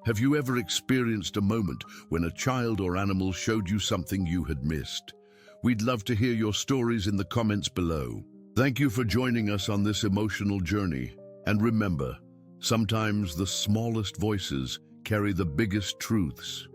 Have you ever experienced a moment when a child or animal showed you something you had missed? We'd love to hear your stories in the comments below. Thank you for joining us on this emotional journey. And remember, sometimes the smallest voices carry the biggest truths.